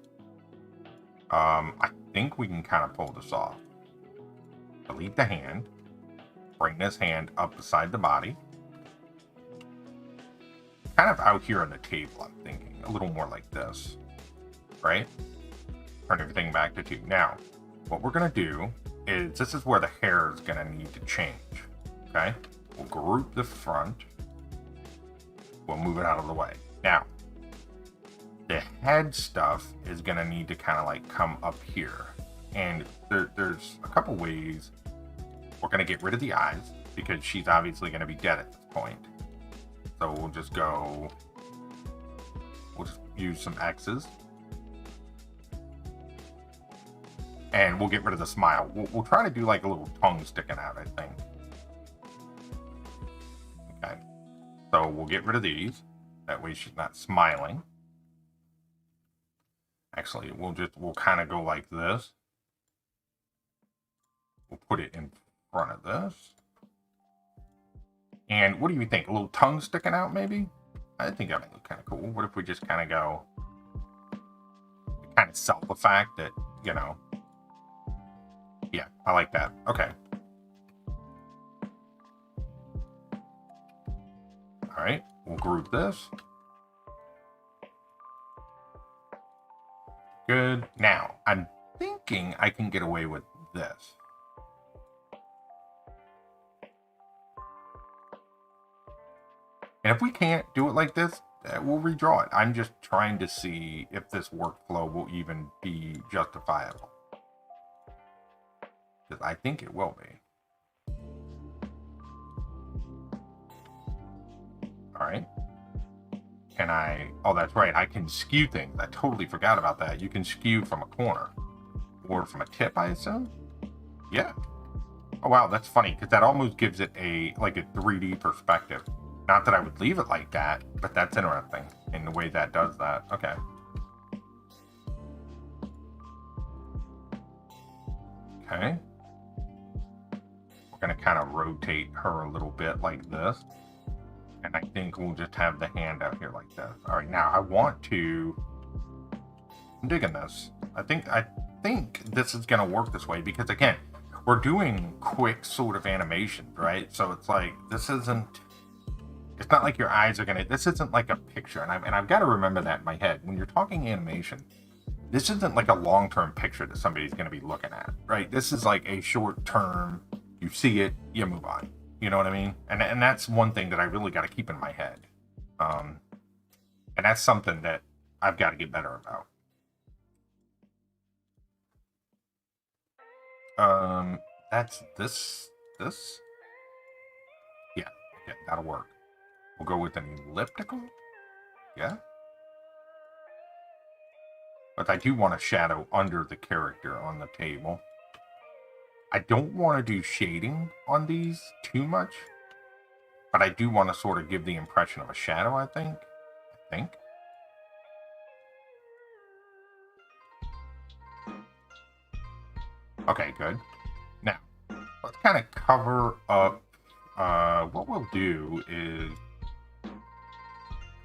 I think we can kind of pull this off. Delete the hand, bring this hand up beside the body, kind of out here on the table. I'm thinking a little more like this, right? Turn everything back to 2. Now, what we're gonna do is this is where the hair is gonna need to change. Okay, we'll group the front. We'll move it out of the way. Now, the head stuff is gonna need to kind of like come up here, and there's a couple ways. We're gonna get rid of the eyes because she's obviously gonna be dead at this point. So we'll just go. We'll just use some X's. And we'll get rid of the smile. We'll try to do like a little tongue sticking out, I think. Okay. So we'll get rid of these. That way she's not smiling. Actually, we'll kind of go like this. We'll put it in front of this. And what do you think? A little tongue sticking out, maybe? I think that might look kind of cool. What if we just kind of go... kind of sell the fact that, you know... Yeah, I like that. Okay. All right, we'll group this. Good. Now, I'm thinking I can get away with this. And if we can't do it like this, we'll redraw it. I'm just trying to see if this workflow will even be justifiable. Because I think it will be. All right. Can I... Oh, that's right. I can skew things. I totally forgot about that. You can skew from a corner. Or from a tip, I assume? Yeah. Oh, wow. That's funny. Because that almost gives it a 3D perspective. Not that I would leave it like that, but that's interesting in the way that does that. Okay. Okay. We're going to kind of rotate her a little bit like this. And I think we'll just have the hand out here like this. All right, now I want to... I'm digging this. I think this is going to work this way because, again, we're doing quick sort of animations, right? So it's like, this isn't... It's not like your eyes are going to... This isn't like a picture. And I've got to remember that in my head. When you're talking animation, this isn't like a long-term picture that somebody's going to be looking at, right? This is like a short-term... You see it, you move on. You know what I mean? And that's one thing that I really got to keep in my head. And that's something that I've got to get better about. That's this. Yeah, that'll work. We'll go with an elliptical. Yeah. But I do want a shadow under the character on the table. I don't want to do shading on these too much, but I do want to sort of give the impression of a shadow, I think. Okay, good. Now, let's kind of cover up. What we'll do is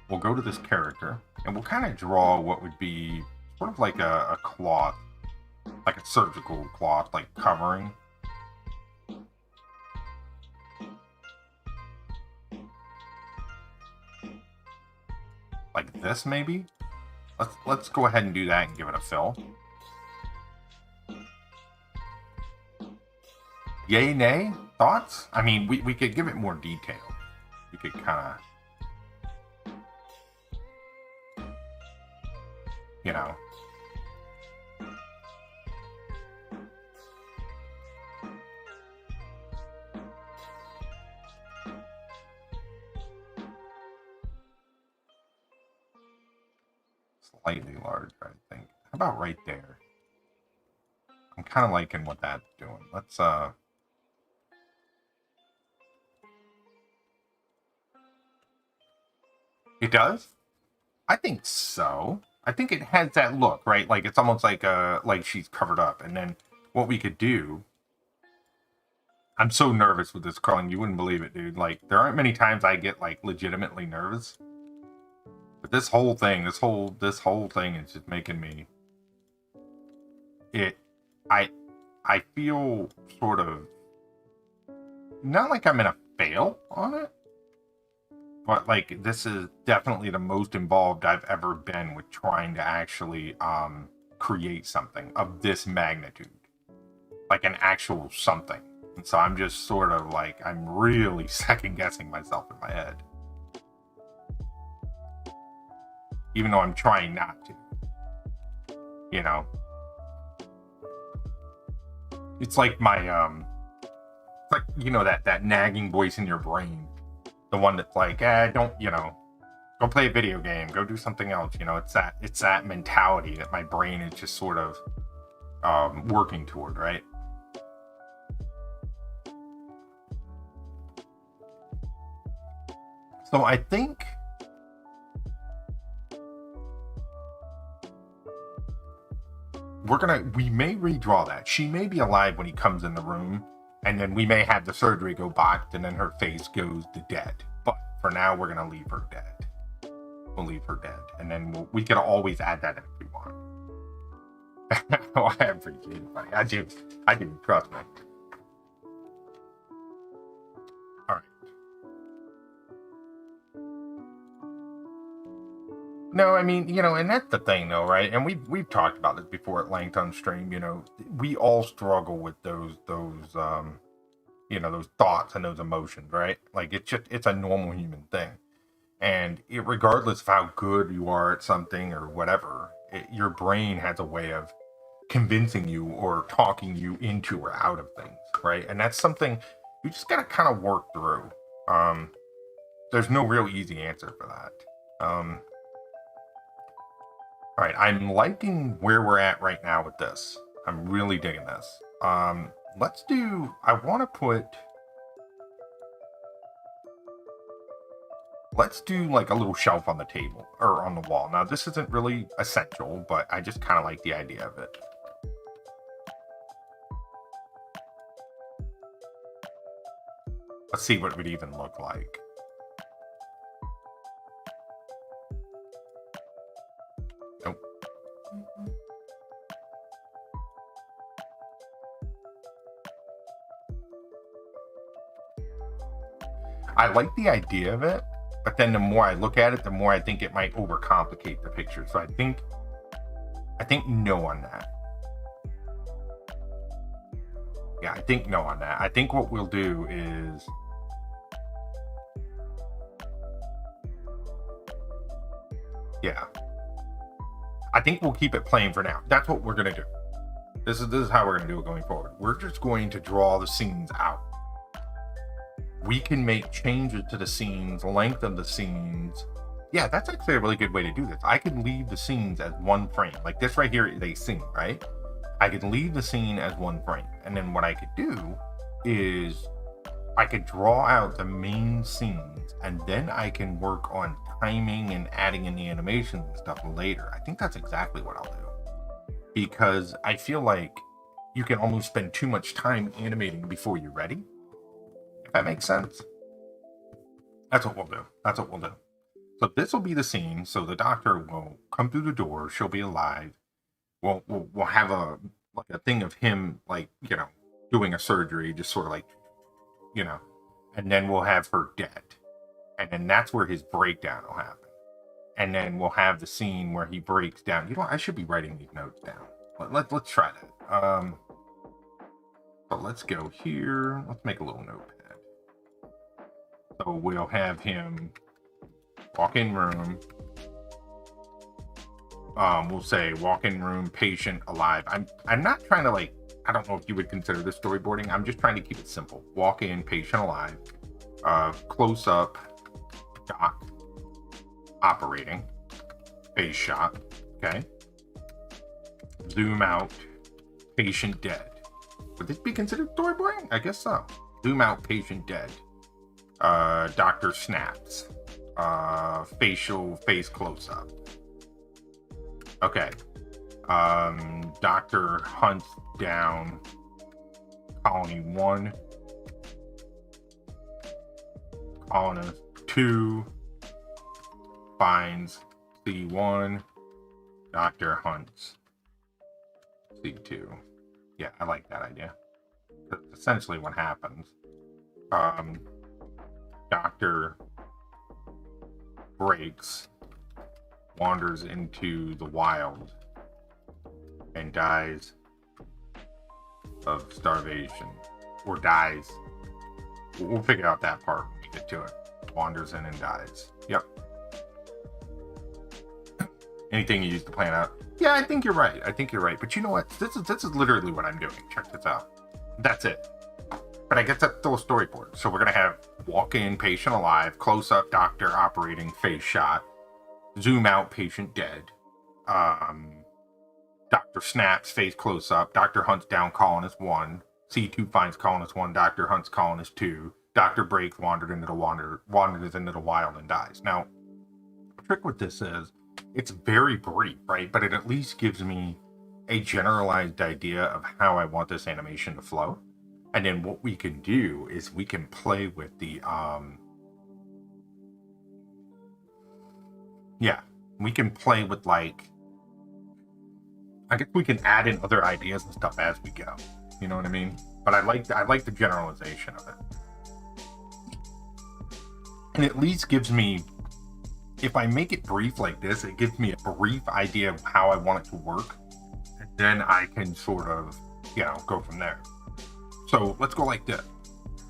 we'll go to this character and we'll kind of draw what would be sort of like a cloth, like a surgical cloth, like covering. Like this, maybe? Let's go ahead and do that and give it a fill. Yay, nay? Thoughts? I mean, we could give it more detail. We could kind of, you know. Slightly larger, I think. How about right there? I'm kind of liking what that's doing. Let's, It does? I think so. I think it has that look, right? Like it's almost like she's covered up. And then what we could do, I'm so nervous with this curling, you wouldn't believe it, dude. Like there aren't many times I get like legitimately nervous. But this whole thing, this whole thing is just making me I feel sort of not like I'm gonna fail on it. But like this is definitely the most involved I've ever been with trying to actually create something of this magnitude, like an actual something. And so I'm just sort of like I'm really second guessing myself in my head, even though I'm trying not to. You know, it's like my it's like, you know, that nagging voice in your brain. The one that's like, don't, you know, go play a video game, go do something else. You know, it's that mentality that my brain is just sort of working toward, right? So I think we may redraw that. She may be alive when he comes in the room. And then we may have the surgery go botched, and then her face goes to dead. But for now, we're gonna leave her dead. We'll leave her dead, and then we can always add that if we want. Oh, I appreciate it, buddy. I do. Trust me. All right. No, I mean, you know, and that's the thing, though, right? And we've talked about this before at length on stream. You know, we all struggle with those you know, those thoughts and those emotions, right? Like it's a normal human thing, and regardless of how good you are at something or whatever, your brain has a way of convincing you or talking you into or out of things, right? And that's something you just gotta kind of work through. There's no real easy answer for that. All right, I'm liking where we're at right now with this. I'm really digging this. Let's do, let's do like a little shelf on the table or on the wall. Now, this isn't really essential, but I just kind of like the idea of it. Let's see what it would even look like. Nope. I like the idea of it, but then the more I look at it, the more I think it might overcomplicate the picture. So I think no on that. Yeah, I think no on that. I think what we'll do is yeah. I think we'll keep it plain for now. That's what we're gonna do. This is how we're going to do it going forward. We're just going to draw the scenes out. We can make changes to the scenes, length of the scenes. Yeah, that's actually a really good way to do this. I can leave the scenes as one frame. Like this right here is a scene, right? I could leave the scene as one frame. And then what I could do is I could draw out the main scenes, and then I can work on timing and adding in the animations and stuff later. I think that's exactly what I'll do. Because I feel like you can almost spend too much time animating before you're ready. If that makes sense. That's what we'll do. That's what we'll do. So this will be the scene. So the doctor will come through the door. She'll be alive. We'll have a thing of him, like, you know, doing a surgery, just sort of like, you know, and then we'll have her dead. And then that's where his breakdown will happen. And then we'll have the scene where he breaks down. You know, I should be writing these notes down. Let's try that. So let's go here. Let's make a little notepad. So we'll have him walk in room. We'll say walk in room, patient, alive. I'm not trying to, like, I don't know if you would consider this storyboarding. I'm just trying to keep it simple. Walk in, patient, alive. Close up, doc, operating, face shot. Okay. Zoom out, patient dead. Would this be considered storyboarding? I guess so. Zoom out, patient dead. Doctor snaps. Face close up. Okay. Doctor hunts down colony 1. Colonist 2 finds C1. Doctor hunts C2. Yeah, I like that idea. That's essentially what happens. Doctor breaks, wanders into the wild, and dies of starvation. Or dies. We'll figure out that part when we get to it. Wanders in and dies. Yep. Anything you use to plan out? Yeah, I think you're right. But you know what? This is literally what I'm doing. Check this out. That's it. But I guess that's still a storyboard. So we're going to have walk in, patient alive, close up, doctor operating, face shot, zoom out, patient dead, doctor snaps, face close up, doctor hunts down colonist 1, C2 finds colonist 1, doctor hunts colonist 2, doctor breaks, wanders into the wild and dies. Now, the trick with this is it's very brief, right? But it at least gives me a generalized idea of how I want this animation to flow. And then what we can do is we can play with the, we can play with, like, I guess we can add in other ideas and stuff as we go. You know what I mean? But I like the generalization of it. And at least gives me, if I make it brief like this, it gives me a brief idea of how I want it to work. And then I can sort of, you know, go from there. So let's go like this.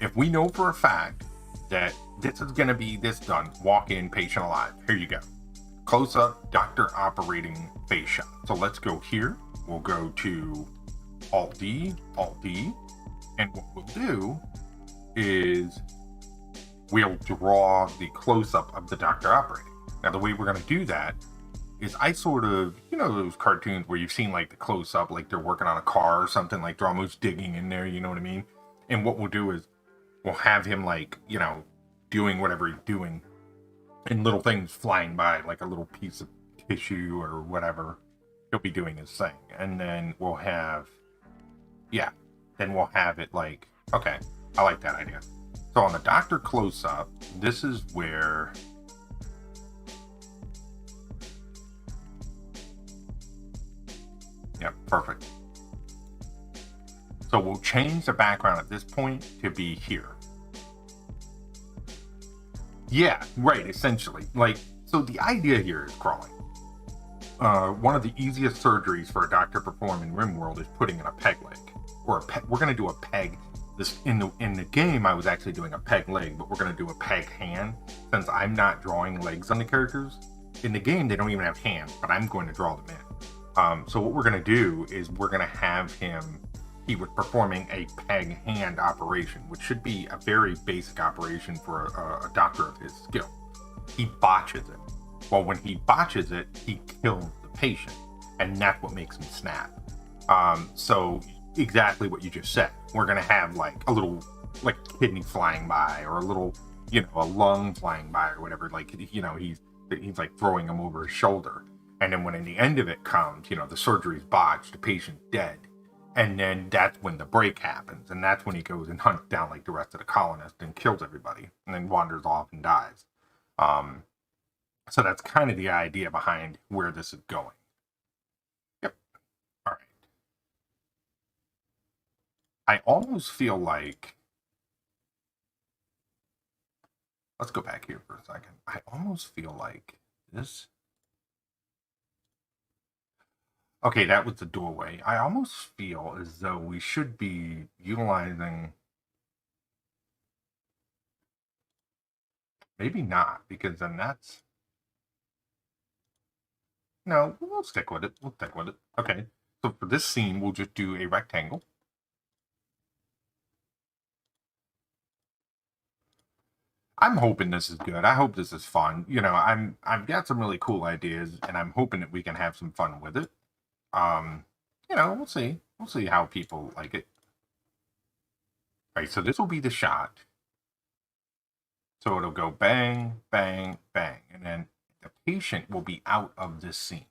If we know for a fact that this is going to be this done, walk in, patient alive, here you go. Close up, doctor operating, face shot. So let's go here. We'll go to Alt D, and what we'll do is we'll draw the close up of the doctor operating. Now the way we're going to do that is I sort of, you know, those cartoons where you've seen like the close up, like they're working on a car or something, like they're almost digging in there, you know what I mean? And what we'll do is we'll have him, like, you know, doing whatever he's doing, and little things flying by, like a little piece of tissue or whatever. He'll be doing his thing. And then we'll have, then we'll have it like, okay, I like that idea. So on the doctor close up, this is where, yep, perfect. So we'll change the background at this point to be here. Yeah, right, essentially. Like, so the idea here is crawling. One of the easiest surgeries for a doctor to perform in Rimworld is putting in a peg leg. Or we're going to do a peg. This in the game, I was actually doing a peg leg, but we're going to do a peg hand. Since I'm not drawing legs on the characters, in the game, they don't even have hands, but I'm going to draw them in. So what we're going to do is we're going to have him, he was performing a peg hand operation, which should be a very basic operation for a doctor of his skill. He botches it. Well, when he botches it, he kills the patient, and that's what makes him snap. So exactly what you just said. We're going to have like a little, like kidney flying by, or a little, you know, a lung flying by, or whatever. Like, you know, he's like throwing him over his shoulder. And then when in the end of it comes, you know, the surgery's botched, the patient's dead. And then that's when the break happens. And that's when he goes and hunts down like the rest of the colonists and kills everybody, and then wanders off and dies. So that's kind of the idea behind where this is going. Yep. All right. I almost feel like, let's go back here for a second. I almost feel like this. Okay, that was the doorway. I almost feel as though we should be utilizing, maybe not, because then that's, no, we'll stick with it. We'll stick with it. Okay, so for this scene, we'll just do a rectangle. I'm hoping this is good. I hope this is fun. You know, I've got some really cool ideas, and I'm hoping that we can have some fun with it. You know, we'll see. We'll see how people like it. All right, so this will be the shot. So it'll go bang, bang, bang, and then the patient will be out of this scene.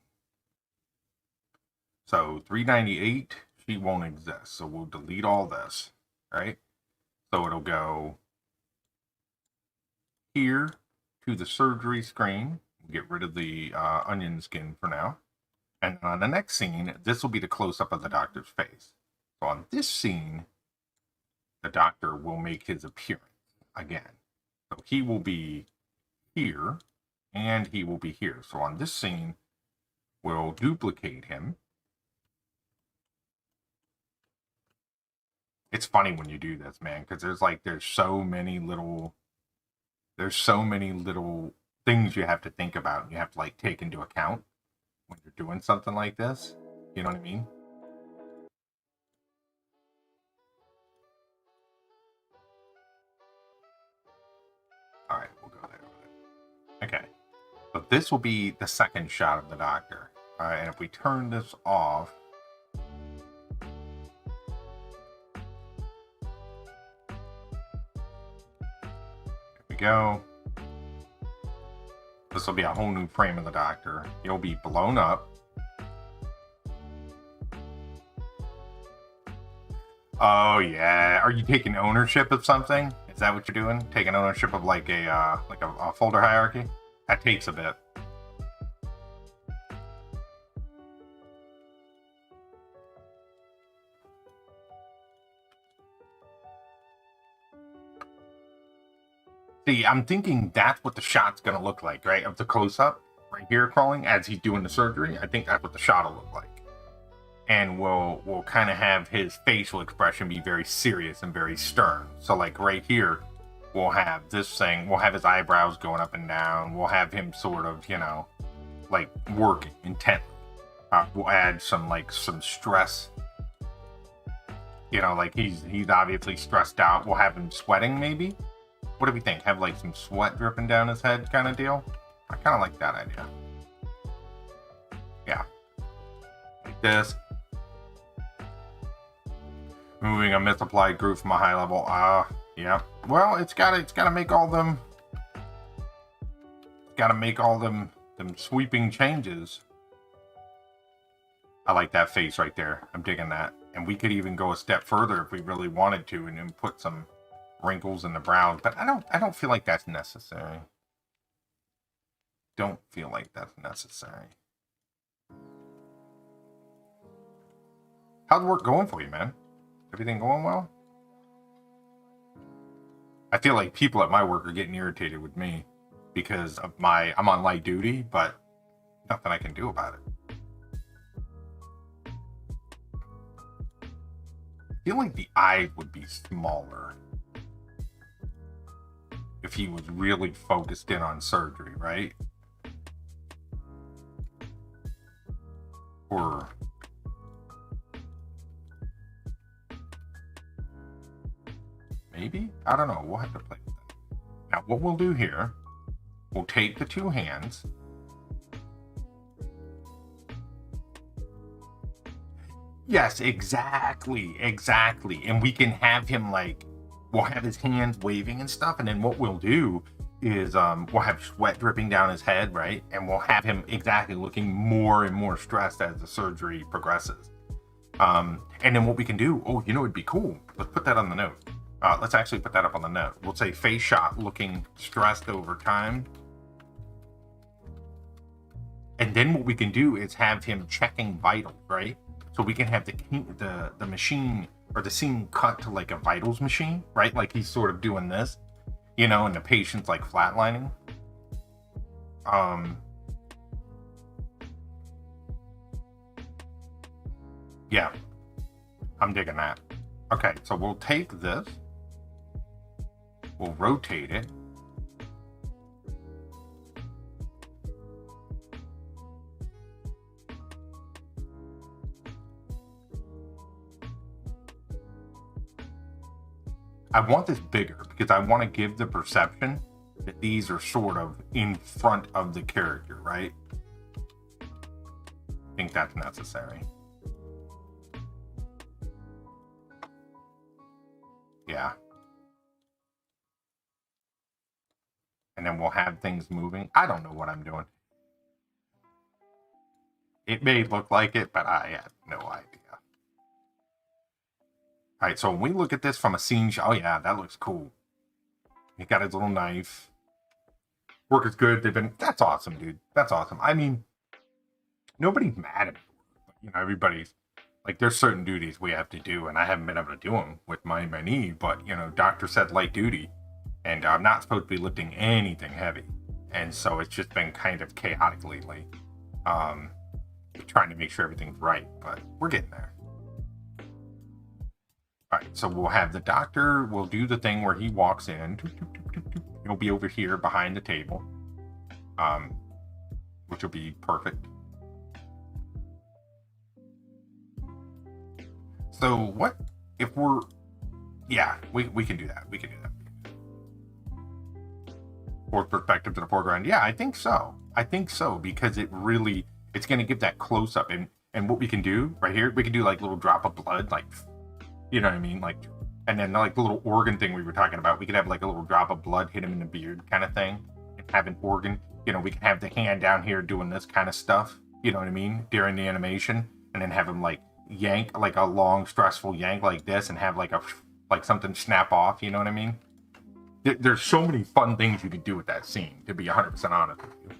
So 398, she won't exist. So we'll delete all this, right? So it'll go here to the surgery screen. Get rid of the onion skin for now. And on the next scene, this will be the close-up of the doctor's face. So on this scene, the doctor will make his appearance again. So he will be here, and he will be here. So on this scene, we'll duplicate him. It's funny when you do this, man, because there's so many little things you have to think about, and you have to like take into account when you're doing something like this. You know what I mean? All right, we'll go there with it. Okay, so this will be the second shot of the doctor. All right, and if we turn this off, there we go. This will be a whole new frame of the doctor. He'll be blown up. Oh yeah, are you taking ownership of something? Is that what you're doing? Taking ownership of like a folder hierarchy? That takes a bit. See, I'm thinking that's what the shot's gonna look like, right? Of the close-up right here crawling as he's doing the surgery. I think that's what the shot will look like. And we'll kind of have his facial expression be very serious and very stern. So like right here, we'll have this thing, we'll have his eyebrows going up and down, we'll have him sort of, you know, like working intently. We'll add some stress. You know, like he's obviously stressed out. We'll have him sweating maybe. What do we think? Have like some sweat dripping down his head kind of deal? I kind of like that idea. Yeah. Like this. Moving a misapplied groove from a high level. Yeah. Well, it's gotta make all them. It's gotta make all them sweeping changes. I like that face right there. I'm digging that. And we could even go a step further if we really wanted to, and then put some wrinkles in the brows. But I don't feel like that's necessary. Don't feel like that's necessary. How's work going for you, man? Everything going well? I feel like people at my work are getting irritated with me because of I'm on light duty, but nothing I can do about it. I feel like the eyes would be smaller if he was really focused in on surgery, right? or maybe, I don't know, we'll have to play with that. Now what we'll do here, we'll take the two hands, yes, exactly, and we can have him like, we'll have his hands waving and stuff, and then what we'll do is we'll have sweat dripping down his head, right? And we'll have him exactly looking more and more stressed as the surgery progresses. And then what we can do, oh, you know, it'd be cool. Let's put that on the note. Let's actually put that up on the note. We'll say face shot looking stressed over time. And then what we can do is have him checking vitals, right? So we can have the machine or the scene cut to like a vitals machine, right? Like he's sort of doing this, you know, and the patient's like flatlining. Yeah, I'm digging that. Okay, so we'll take this, we'll rotate it. I want this bigger because I want to give the perception that these are sort of in front of the character, right? I think that's necessary. Yeah. And then we'll have things moving. I don't know what I'm doing. It may look like it, but I have no idea. All right, so when we look at this from a scene shot, oh yeah, that looks cool. He got his little knife. Work is good. That's awesome, dude. That's awesome. I mean, nobody's mad at me. You know, everybody's like, there's certain duties we have to do, and I haven't been able to do them with my knee, but, you know, doctor said light duty, and I'm not supposed to be lifting anything heavy. And so it's just been kind of chaotic lately. Trying to make sure everything's right, but we're getting there. All right, so we'll have the doctor, we'll do the thing where he walks in. He'll be over here behind the table, which will be perfect. So what if we're, yeah, we can do that. We can do that. Fourth perspective to the foreground. Yeah, I think so. Because it's going to give that close up. And what we can do right here, we can do like little drop of blood, like, you know what I mean? Like, and then like the little organ thing we were talking about, we could have like a little drop of blood hit him in the beard kind of thing, and have an organ, you know, we can have the hand down here doing this kind of stuff, you know what I mean, during the animation, and then have him like yank, like a long stressful yank like this, and have like something snap off, you know what I mean? There's so many fun things you could do with that scene, to be 100% honest with you.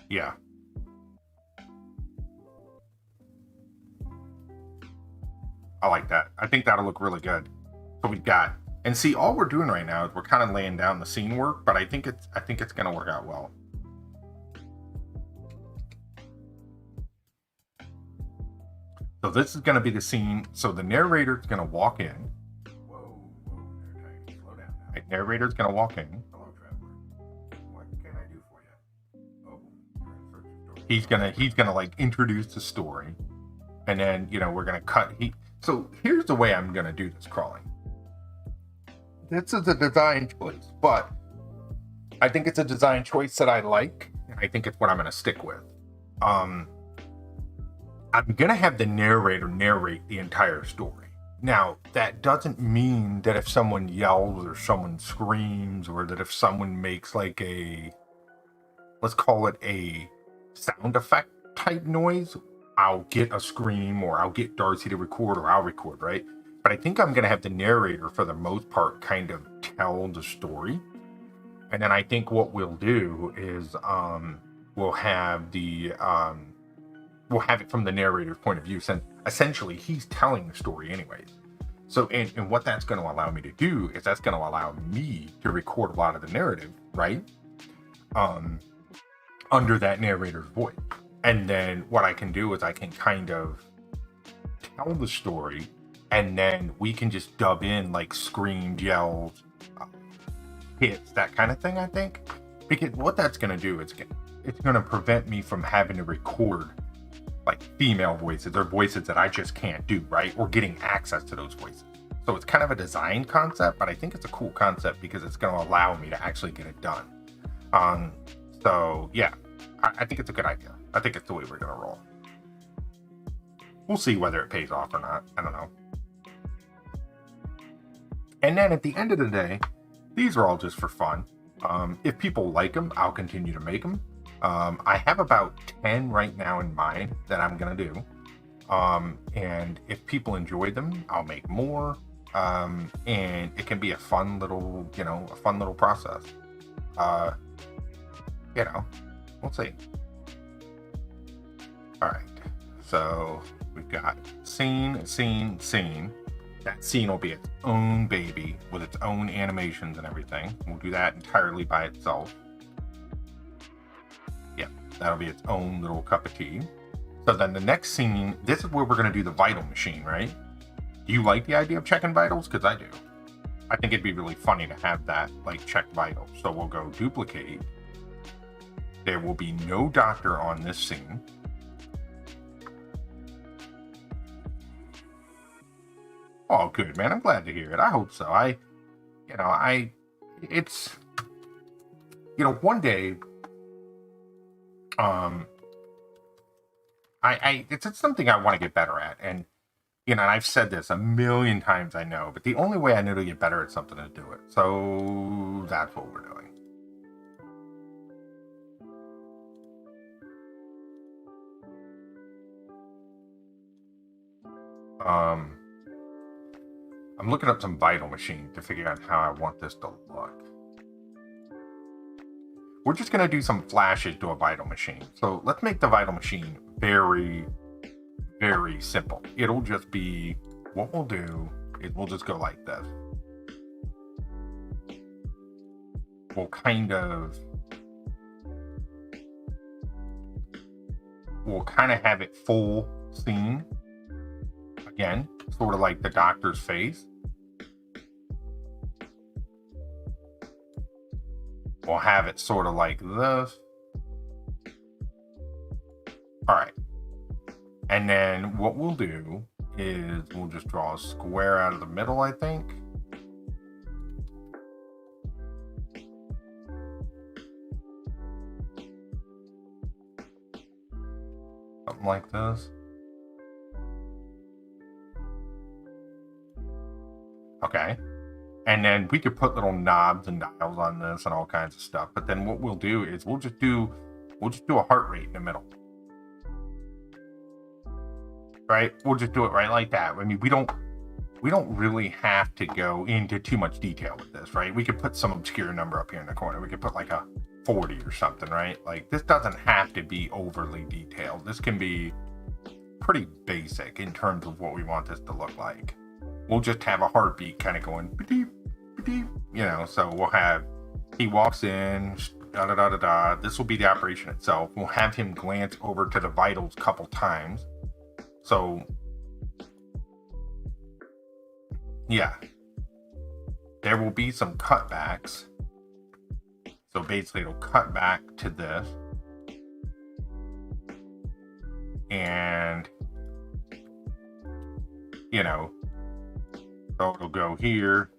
Yeah. I like that. I think that'll look really good. So we've got, and see, all we're doing right now is we're kind of laying down the scene work, but I think it's going to work out well. So this is going to be the scene. So the narrator's going to walk in. Whoa, slow down now. Right, narrator's going to walk in. Hello, traveler. What can I do for you? Oh, you're in search of story. He's gonna like introduce the story, and then, you know, we're gonna cut. So here's the way I'm gonna do this crawling. This is a design choice, but I think it's a design choice that I like, and I think it's what I'm gonna stick with. I'm gonna have the narrator narrate the entire story. Now, that doesn't mean that if someone yells or someone screams, or that if someone makes like a, let's call it a sound effect type noise, I'll get a scream, or I'll get Darcy to record, or I'll record, right? But I think I'm gonna have the narrator, for the most part, kind of tell the story. And then I think what we'll do is we'll have it from the narrator's point of view, since essentially he's telling the story anyways. So, and what that's going to allow me to do is that's going to allow me to record a lot of the narrative, right? Under that narrator's voice. And then what I can do is I can kind of tell the story, and then we can just dub in like screamed, yells, hits, that kind of thing, I think. Because what that's going to do, it's going to prevent me from having to record like female voices or voices that I just can't do, right? Or getting access to those voices. So it's kind of a design concept, but I think it's a cool concept because it's going to allow me to actually get it done. So yeah, I think it's a good idea. I think it's the way we're going to roll. We'll see whether it pays off or not. I don't know. And then at the end of the day, these are all just for fun. If people like them, I'll continue to make them. I have about 10 right now in mind that I'm going to do. And if people enjoy them, I'll make more. And it can be a fun little, a fun little process. We'll see. All right. So we've got scene. That scene will be its own baby with its own animations and everything. We'll do that entirely by itself. Yeah, that'll be its own little cup of tea. So then the next scene, this is where we're going to do the vital machine, right? Do you like the idea of checking vitals? Because I do. I think it'd be really funny to have that, like, check vitals. So we'll go duplicate. There will be no doctor on this scene. Oh, good, man. I'm glad to hear it. I hope so. One day, it's something I want to get better at. And, and I've said this a million times, I know, but the only way I know to get better at something is to do it. So that's what we're doing. I'm looking up some vital machines to figure out how I want this to look. We're just going to do some flashes to a vital machine. So let's make the vital machine very, very simple. It'll just be, what we'll do is we'll just go like this. We'll kind of have it full scene. Again, sort of like the doctor's face. We'll have it sort of like this. All right. And then what we'll do is we'll just draw a square out of the middle, I think. Something like this. Okay. And then we could put little knobs and dials on this and all kinds of stuff. But then what we'll do is we'll just do a heart rate in the middle. Right? We'll just do it right like that. I mean, we don't really have to go into too much detail with this, right? We could put some obscure number up here in the corner. We could put like a 40 or something, right? Like, this doesn't have to be overly detailed. This can be pretty basic in terms of what we want this to look like. We'll just have a heartbeat kind of going, ba-deep, ba-deep, so we'll have, he walks in, da-da-da-da-da. This will be the operation itself. We'll have him glance over to the vitals a couple times. So, yeah. There will be some cutbacks. So basically it'll cut back to this. And, so it'll go here,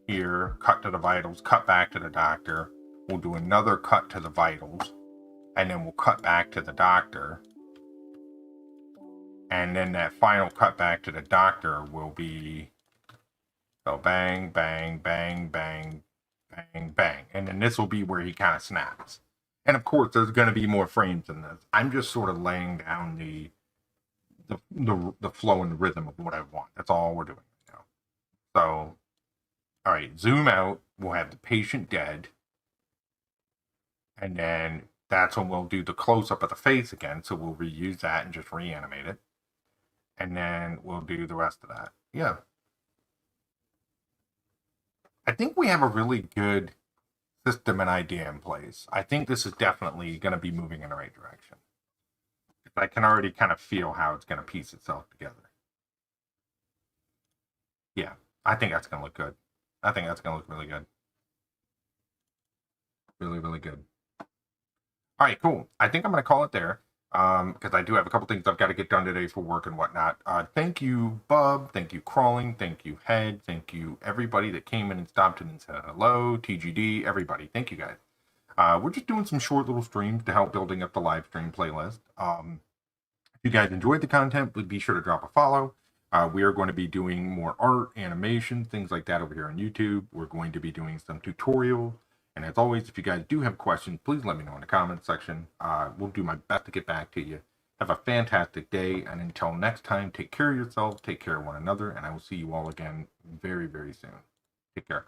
cut to the vitals, cut back to the doctor. We'll do another cut to the vitals, and then we'll cut back to the doctor. And then that final cut back to the doctor will be, so bang, bang, bang, bang, bang, bang. And then this will be where he kind of snaps. And of course, there's going to be more frames in this. I'm just sort of laying down the flow and the rhythm of what I want. That's all we're doing. So, all right, zoom out. We'll have the patient dead. And then that's when we'll do the close-up of the face again. So we'll reuse that and just reanimate it. And then we'll do the rest of that. Yeah. I think we have a really good system and idea in place. I think this is definitely going to be moving in the right direction. I can already kind of feel how it's going to piece itself together. Yeah. I think that's going to look good. I think that's going to look really good. Really, really good. All right, cool. I think I'm going to call it there because I do have a couple things I've got to get done today for work and whatnot. Thank you, Bub. Thank you, Crawling. Thank you, Head. Thank you, everybody that came in and stopped in and said hello. TGD, everybody. Thank you, guys. We're just doing some short little streams to help building up the live stream playlist. If you guys enjoyed the content, please be sure to drop a follow. We are going to be doing more art, animation, things like that over here on YouTube. We're going to be doing some tutorial. And as always, if you guys do have questions, please let me know in the comments section. We'll do my best to get back to you. Have a fantastic day. And until next time, take care of yourself, take care of one another, and I will see you all again very, very soon. Take care.